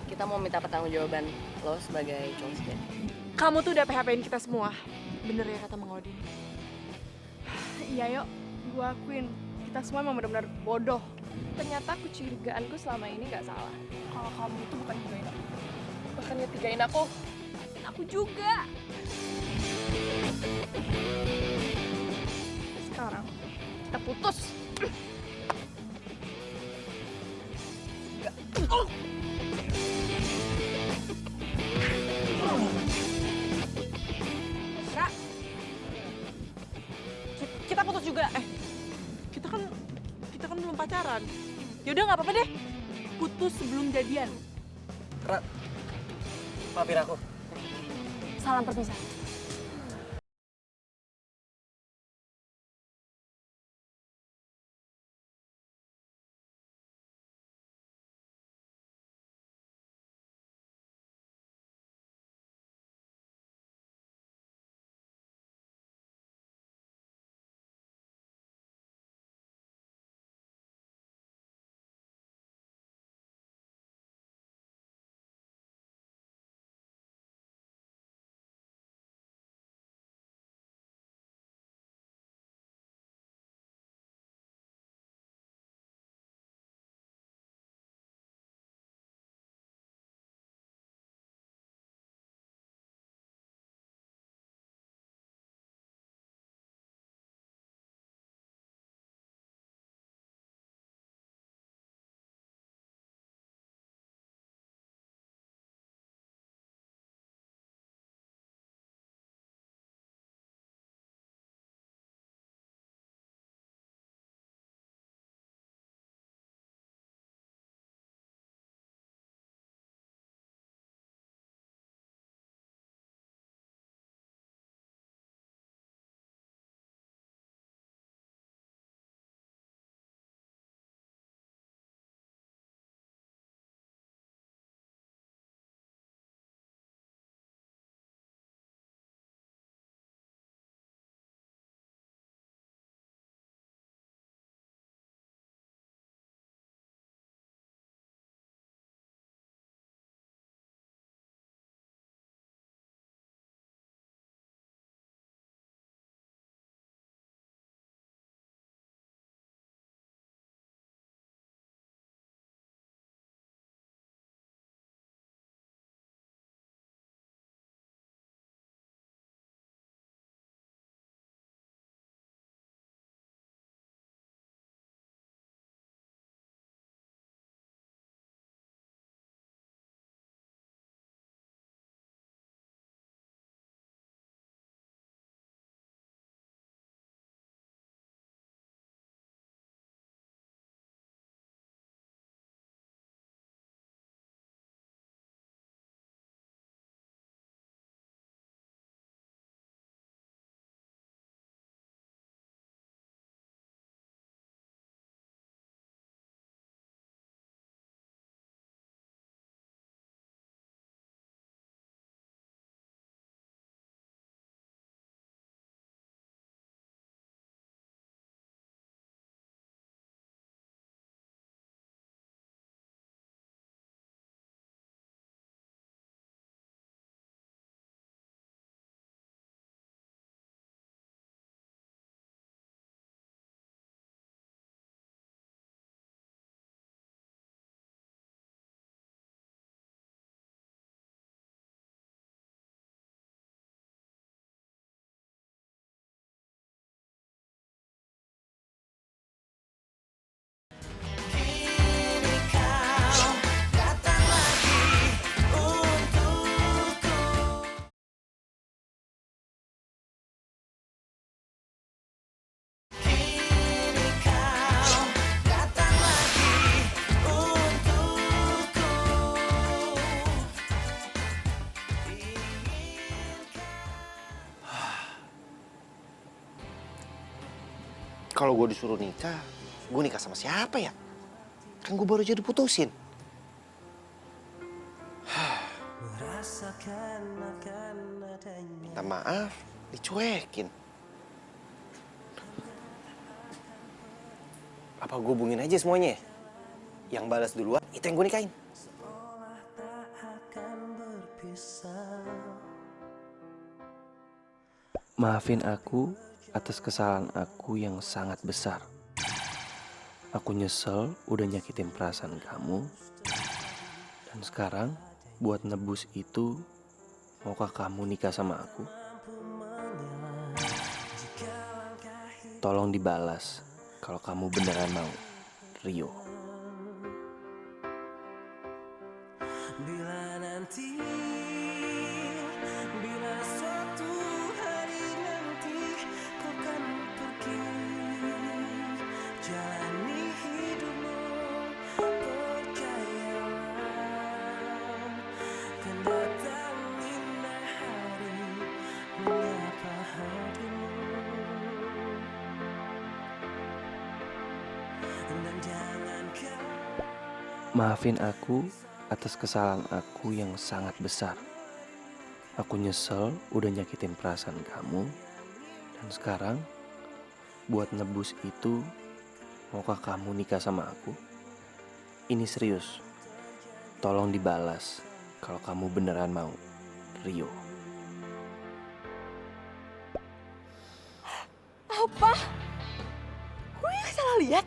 kita mau minta pertanggungjawaban lo sebagai cowok sejati. Kamu tuh udah PHP-in kita semua. Bener ya kata Mang Odin. Iya yuk, gue akuin. Kita semua emang benar-benar bodoh. Ternyata kecurigaanku selama ini gak salah. Kalau kamu itu bukan nyetigain aku. Bahkan nyetigain aku. Dan aku juga. Sekarang kita putus. Kak, kita putus juga. Kita kan belum pacaran. Yaudah nggak apa-apa deh. Putus sebelum jadian. Maafin aku. Salam perpisahan. Kalau gue disuruh nikah, gue nikah sama siapa ya? Kan gue baru jadi putusin. Minta maaf, dicuekin. Apa gue hubungin aja semuanya? Yang balas duluan, itu yang gue nikahin. Maafin aku atas kesalahan aku yang sangat besar. Aku nyesel udah nyakitin perasaan kamu. Dan sekarang buat nebus itu, maukah kamu nikah sama aku? Tolong dibalas kalau kamu beneran mau, Rio. Bila nanti, bila suatu hari nanti kau kan pergi, jalani hidupmu, percayalah, kan datang indah hari menyapa hatimu. Dan jangan kau Maafin aku atas kesalahan aku yang sangat besar. Aku nyesel udah nyakitin perasaan kamu. Dan sekarang, buat nebus itu, maukah kamu nikah sama aku? Ini serius. Tolong dibalas kalau kamu beneran mau, Rio. Apa? Gue yang salah lihat?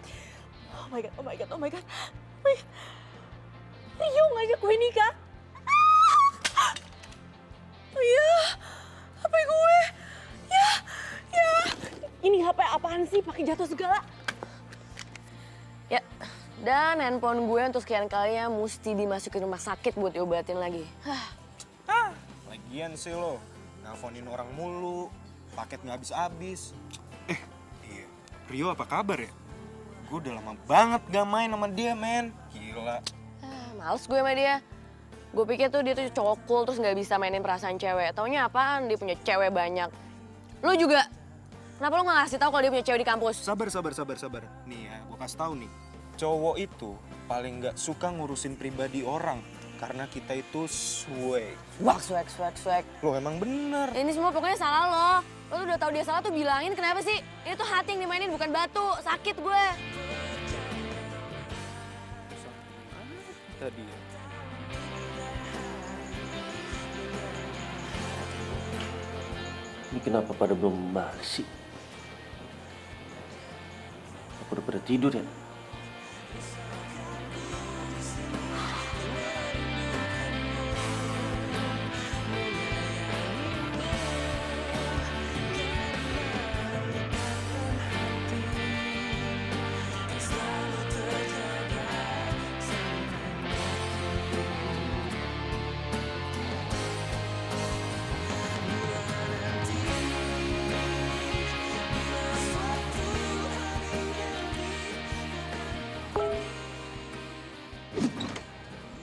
Oh my god, oh my god, oh my god. Oh my god. Rio ngajak gue nikah. Oh iya, HP gue. Ya, ya. Ini HP apaan sih? Pakai jatuh segala. Ya, dan handphone gue untuk sekian kalinya mesti dimasukin rumah sakit buat diobatin lagi. Lagian sih lo, nelfonin orang mulu, paket nggak habis-habis. Iya, Rio apa kabar ya? Gue udah lama banget gak main sama dia, men. Gila. Males gue sama dia. Gue pikir tuh dia tuh cowok cool terus nggak bisa mainin perasaan cewek. Taunya apaan? Dia punya cewek banyak. Lo juga. Kenapa lo nggak ngasih tahu kalau dia punya cewek di kampus? Sabar. Nih ya, gue kasih tahu nih. Cowok itu paling nggak suka ngurusin pribadi orang. Karena kita itu swag. Wah, swag. Lo emang bener. Ini semua pokoknya salah lo. Lo tuh udah tahu dia salah tuh bilangin, kenapa sih? Ini tuh hati yang dimainin bukan batu. Sakit gue. Tadi ya. Ini kenapa pada belum balik sih? Aku udah pada tidur ya?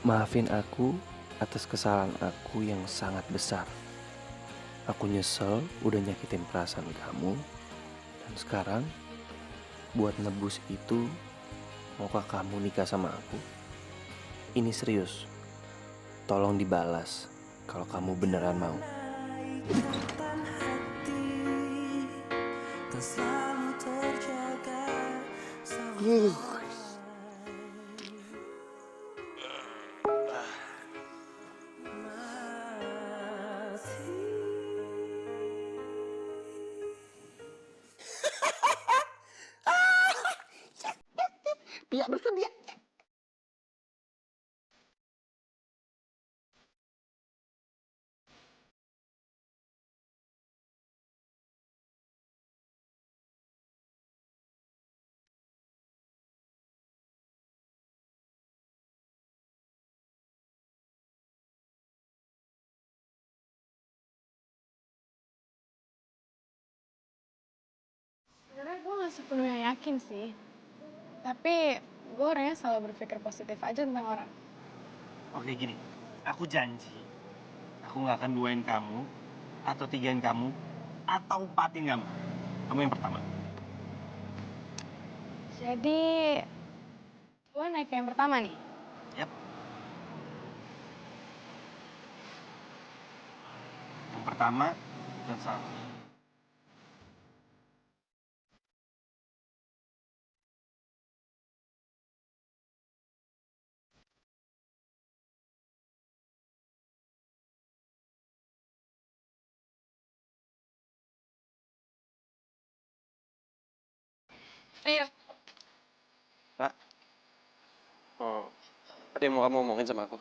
Maafin aku atas kesalahan aku yang sangat besar. Aku nyesel udah nyakitin perasaan kamu. Dan sekarang, buat nebus itu, maukah kamu nikah sama aku? Ini serius. Tolong dibalas kalau kamu beneran mau. Dia bersedia. Sebenarnya gue gak sepenuhnya yakin sih. Tapi gue orangnya selalu berpikir positif aja tentang orang. Oke gini, aku janji. Aku gak akan duain kamu, atau tigain kamu, atau empatin kamu. Kamu yang pertama. Jadi, lo naik yang pertama nih? Yap. Yang pertama dan sama. Iya. Kak, ada yang mau kamu ngomongin sama aku?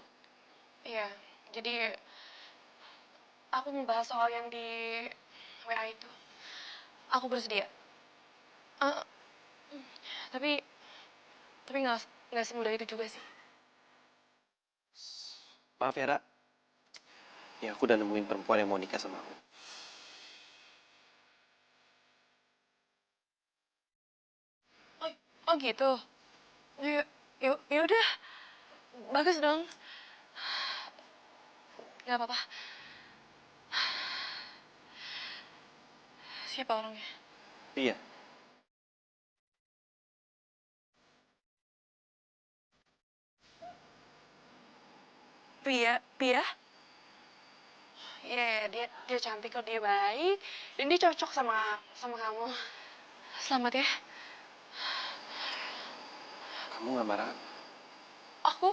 Iya, jadi aku mau bahas soal yang di WA itu. Aku bersedia. Eh, tapi nggak semudah itu juga sih. Maaf ya, Ra. Ya, aku udah nemuin perempuan yang mau nikah sama aku. Oh gitu. Ya udah, bagus dong. Gak apa-apa. Siapa orangnya? Iya. Pia? Iya, dia cantik kok, dia baik, dan dia cocok sama kamu. Selamat ya. Kamu gak marah? Aku?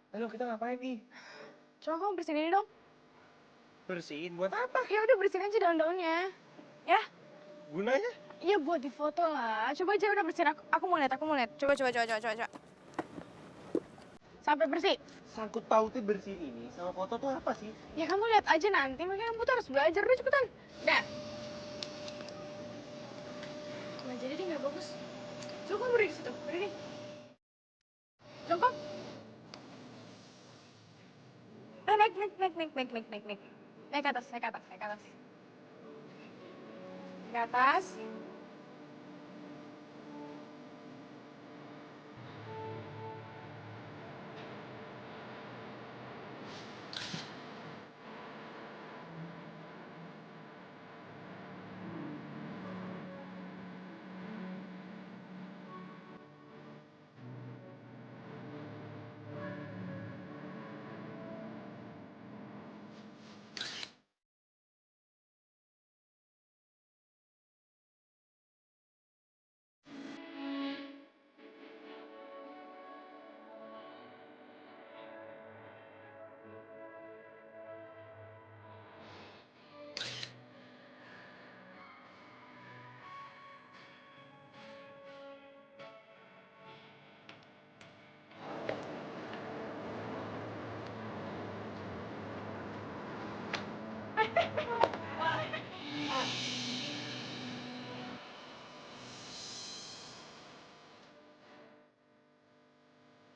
Ayo kita ngapain nih? Coba kamu bersihin ini dong. Bersihin buat apa? Ya udah bersihin aja daun-daunnya. Ya? Gunanya? Iya buat difoto lah. Coba aja udah bersihin, aku mau lihat. Coba. Sampai bersih. Sangkut pautnya bersihin ini sama foto tuh apa sih? Ya kamu lihat aja nanti, makanya kamu tuh harus belajar deh cepetan. Dah. Nggak jadi deh, nggak bagus. Coba kamu berdiri di situ, berdiri. Jongkok. Naik. Naik ke atas. Ke atas.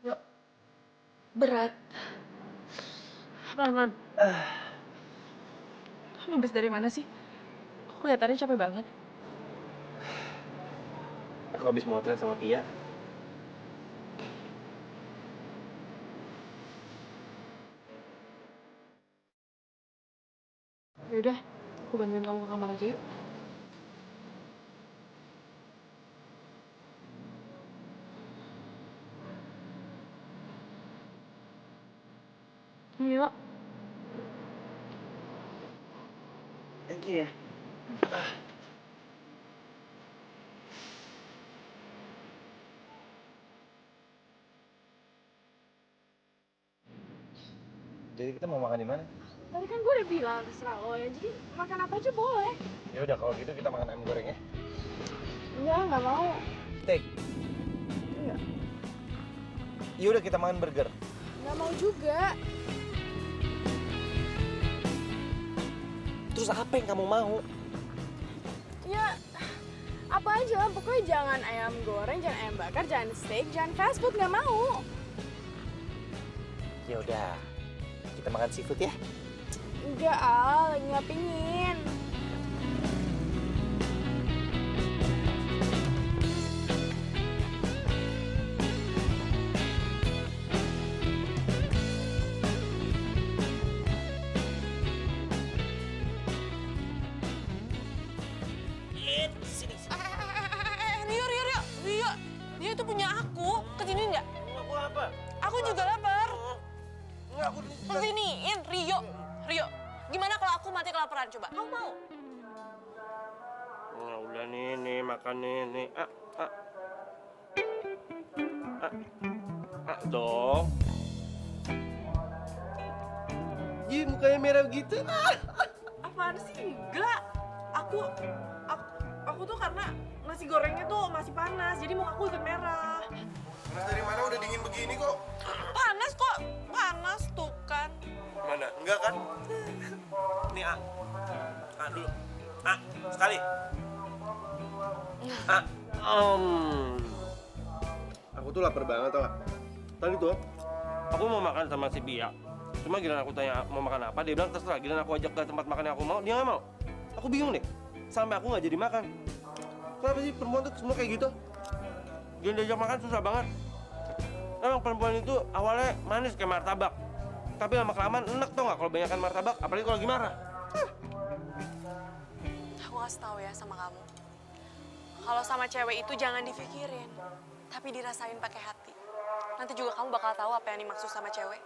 Yuk. Berat. Man. Lu habis dari mana sih? Kok kelihatannya capek banget. Aku habis motret sama Pia. Yaudah, aku bantuin kamu ke kamar aja yuk. Yuk. Thank you ya. Jadi kita mau makan di mana? Tadi kan gue udah bilang terserah lo ya, jadi makan apa aja boleh. Ya udah kalau gitu kita makan ayam goreng ya. Nggak mau. Steak. Enggak. Ya udah kita makan burger. Nggak mau juga. Terus apa yang kamu mau? Ya, apa aja. Pokoknya jangan ayam goreng, jangan ayam bakar, jangan steak, jangan fast food. Nggak mau. Ya udah, kita makan seafood ya. Enggak, lagi nggak pingin. Rio itu punya aku. Kesini nggak? Aku apa? Aku juga lapar. Enggak, aku Kesiniin, Rio. Gimana kalau aku mati kelaparan coba? Kamu mau? Nah, udah nih makan nih. Dong. Ih, mukanya merah gitu. Apaan sih? Enggak. Aku tuh karena nasi gorengnya tuh masih panas, jadi muka aku ikut merah. Panas dari mana? Udah dingin begini kok. Panas kok, panas tuh kan. Mana? Enggak kan? Nih, dulu. Sekali. Aku tuh lapar banget tau gak? Tadi tuh, aku mau makan sama si Bia. Cuma giliran aku tanya mau makan apa, dia bilang terserah. Giliran aku ajak ke tempat makan yang aku mau, dia nggak mau. Aku bingung deh, sampai aku nggak jadi makan. Kenapa sih perempuan tuh semua kayak gitu? Giliran diajak makan susah banget. Emang perempuan itu awalnya manis kayak martabak. Tapi lama-kelamaan enek tau nggak kalau banyakkan martabak, apalagi kalau lagi marah. Aku kasih tahu ya sama kamu. Kalau sama cewek itu jangan dipikirin, tapi dirasain pakai hati. Nanti juga kamu bakal tahu apa yang dimaksud sama cewek.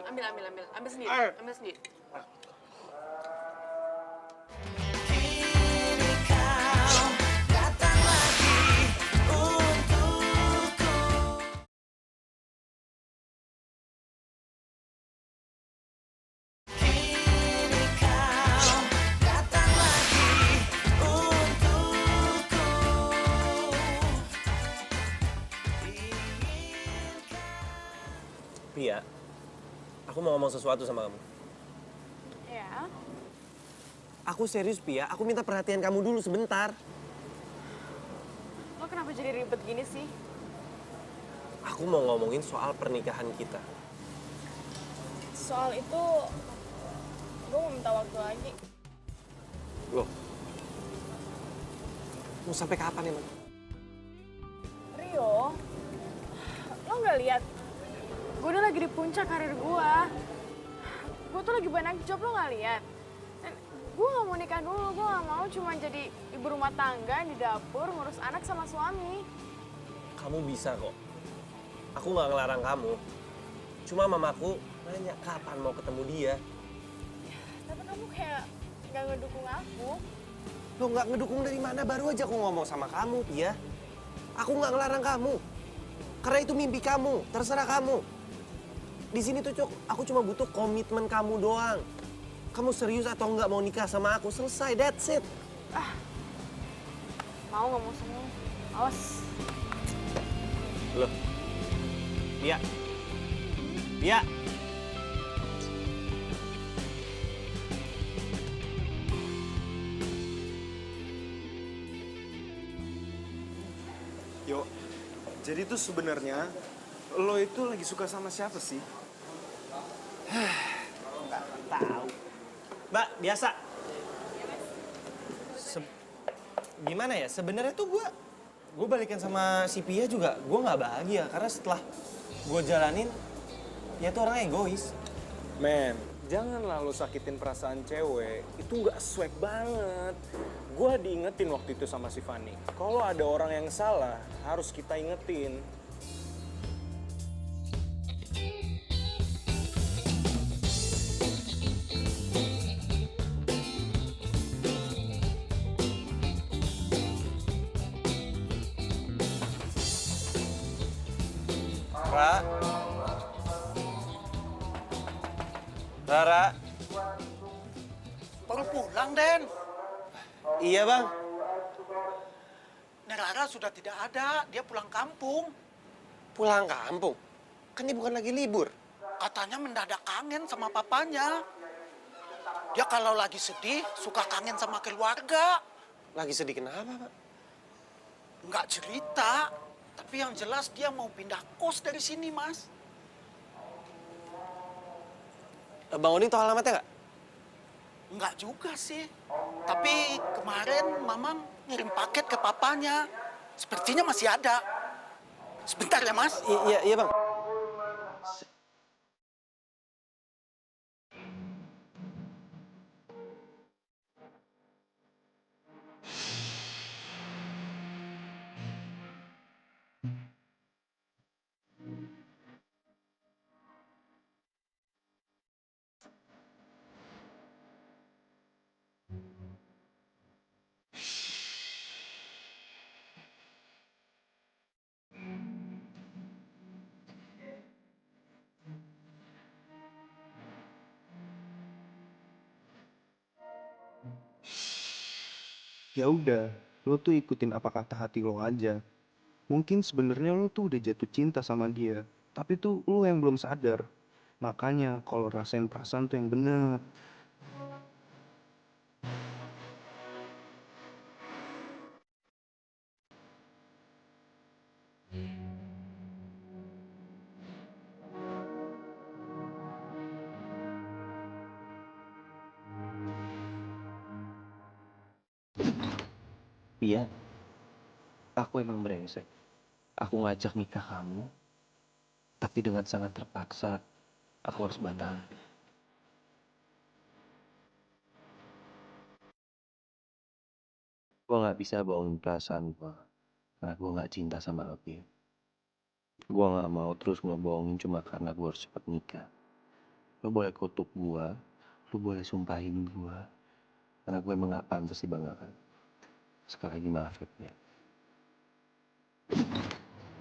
Ambil sendiri. Pia, aku mau ngomong sesuatu sama kamu. Ya. Aku serius, Pia. Aku minta perhatian kamu dulu sebentar. Lo kenapa jadi ribet gini sih? Aku mau ngomongin soal pernikahan kita. Soal itu, gue mau minta waktu lagi. Loh? Mau sampai kapan emang? Rio, lo nggak lihat? Gue udah lagi di puncak karir gue. Gue tuh lagi banyak job, lo nggak lihat? Dan gue nggak mau nikah dulu, gue nggak mau cuma jadi ibu rumah tangga di dapur ngurus anak sama suami. Kamu bisa kok. Aku nggak ngelarang kamu. Cuma mamaku nanya kapan mau ketemu dia. Tapi kamu kayak nggak ngedukung aku. Lo nggak ngedukung dari mana? Baru aja aku ngomong sama kamu, Pia. Aku nggak ngelarang kamu. Karena itu mimpi kamu, terserah kamu. Di sini tuh, Cok, aku cuma butuh komitmen kamu doang. Kamu serius atau nggak mau nikah sama aku? Selesai, that's it. Mau nggak mau semua. Awas. Loh. Pia. Yo, jadi tuh sebenarnya lo itu lagi suka sama siapa sih? Nggak tahu. Mbak, biasa. Gimana ya? Sebenarnya tuh gue balikan sama si Pia juga. Gue nggak bahagia karena setelah gue jalanin, dia tuh orang egois. Men, janganlah lo sakitin perasaan cewek. Itu nggak swag banget. Gue diingetin waktu itu sama si Fanny. Kalau ada orang yang salah, harus kita ingetin. Rara. Baru pulang, Den. Iya, Bang. Rara sudah tidak ada, dia pulang kampung. Pulang kampung? Kan dia bukan lagi libur. Katanya mendadak kangen sama papanya. Dia kalau lagi sedih, suka kangen sama keluarga. Lagi sedih kenapa, Pak? Nggak cerita, tapi yang jelas dia mau pindah kos dari sini, Mas. Bang Oding tahu alamatnya nggak? Nggak juga sih. Tapi kemarin Mamang ngirim paket ke papanya. Sepertinya masih ada. Sebentar ya, Mas. Iya Bang. Ya udah, lo tuh ikutin apa kata hati lo aja. Mungkin sebenarnya lo tuh udah jatuh cinta sama dia, tapi tuh lo yang belum sadar. Makanya kalau rasain perasaan tuh yang bener. Iya, aku emang brengsek. Aku ngajak nikah kamu, tapi dengan sangat terpaksa aku harus batal. Gue nggak bisa bohongin perasaan gue, karena gue nggak cinta sama Opi. Gue nggak mau terus ngebohongin cuma karena gue harus cepet nikah. Lo boleh kutuk gue, lo boleh sumpahin gue, karena gue emang gak pantas dibanggakan. Sekali lagi maaf ya.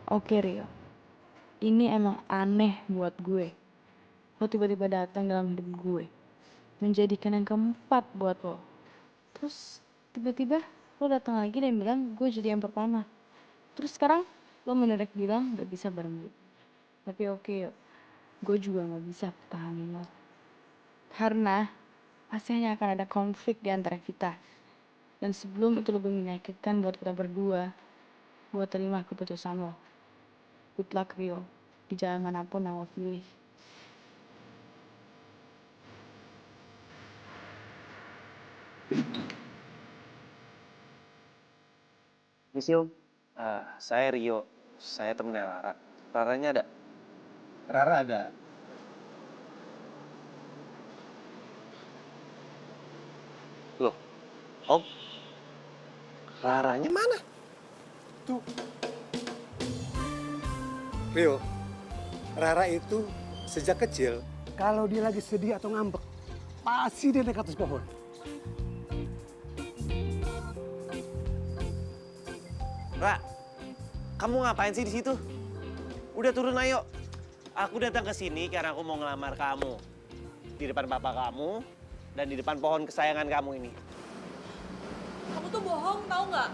Oke Rio, ini emang aneh buat gue. Lo tiba-tiba datang dalam hidup gue, menjadikan yang keempat buat lo. Terus tiba-tiba lo datang lagi dan bilang gue jadi yang pertama. Terus sekarang lo mendadak bilang gak bisa bareng gue. Tapi oke yuk, gue juga gak bisa pertahanin lo. Karena pasti hanya akan ada konflik di antara kita. Dan sebelum itu lebih menyakitkan buat kita berdua, gue terima keputusan lo. Good luck Rio, di jalan manapun yang lo pilih. Misi Om, saya Rio, saya temennya Rara. Raranya ada? Rara ada. Loh, Om, Raranya mana? Tuh. Rio, Rara itu sejak kecil, kalau dia lagi sedih atau ngambek, pasti dia naik ke atas pohon. Ra, kamu ngapain sih di situ? Udah turun ayo. Aku datang ke sini karena aku mau ngelamar kamu. Di depan papa kamu dan di depan pohon kesayangan kamu ini. Kamu tuh bohong, tahu nggak?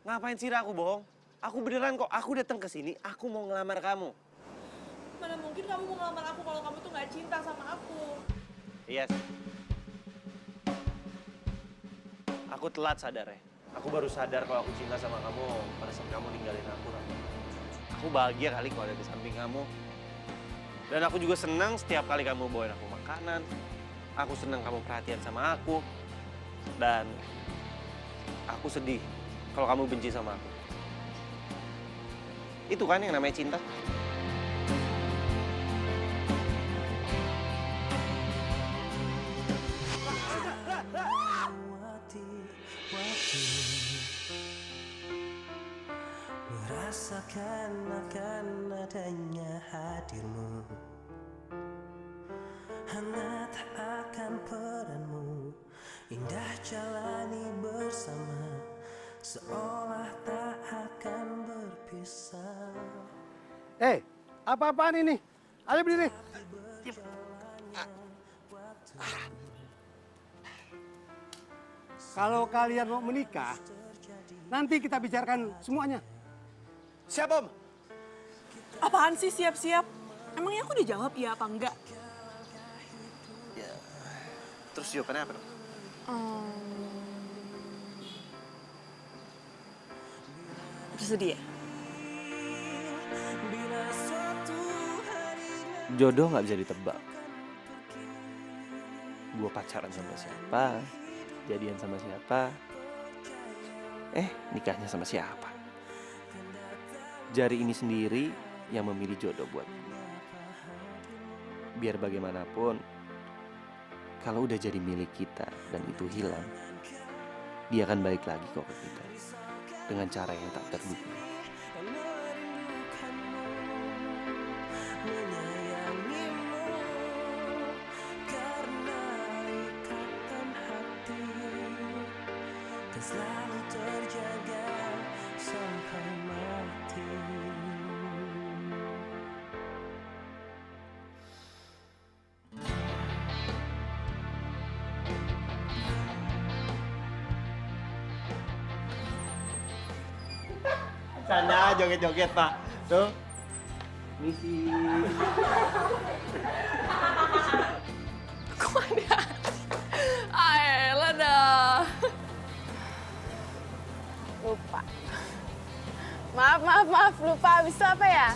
Ngapain sih Ra aku bohong? Aku beneran kok, aku datang ke sini, aku mau ngelamar kamu. Mana mungkin kamu mau ngelamar aku kalau kamu tuh nggak cinta sama aku. Iya sih. Aku telat sadar ya. Aku baru sadar kalau aku cinta sama kamu pada saat kamu ninggalin aku, Ra. Aku bahagia kali kalau ada di samping kamu. Dan aku juga senang setiap kali kamu bawain aku makanan. Aku senang kamu perhatian sama aku. Dan aku sedih kalau kamu benci sama aku. Itu kan yang namanya cinta. Merasakan akan adanya hadirmu, hangat akan peranmu, indah jalani bersama, seolah tak akan berpisah. Apa-apaan ini? Ayo berdiri. Kalau kalian mau menikah, nanti kita bicarakan semuanya. Siap, Om. Apaan sih siap-siap? Emangnya aku dijawab ya apa enggak? Ya. Terus jawabannya apa dong? Bersedia? Jodoh nggak bisa ditebak. Gue pacaran sama siapa, jadian sama siapa, nikahnya sama siapa. Jari ini sendiri yang memilih jodoh buat gue. Biar bagaimanapun, kalau udah jadi milik kita dan itu hilang, dia akan balik lagi kok ke kita dengan cara yang tak terduga. Selalu terjaga sampai mati. Sana joget-joget Pak. Tuh. Misi. Kok ada? Ayolah dah. Lupa. Maaf, lupa. Habis itu apa ya?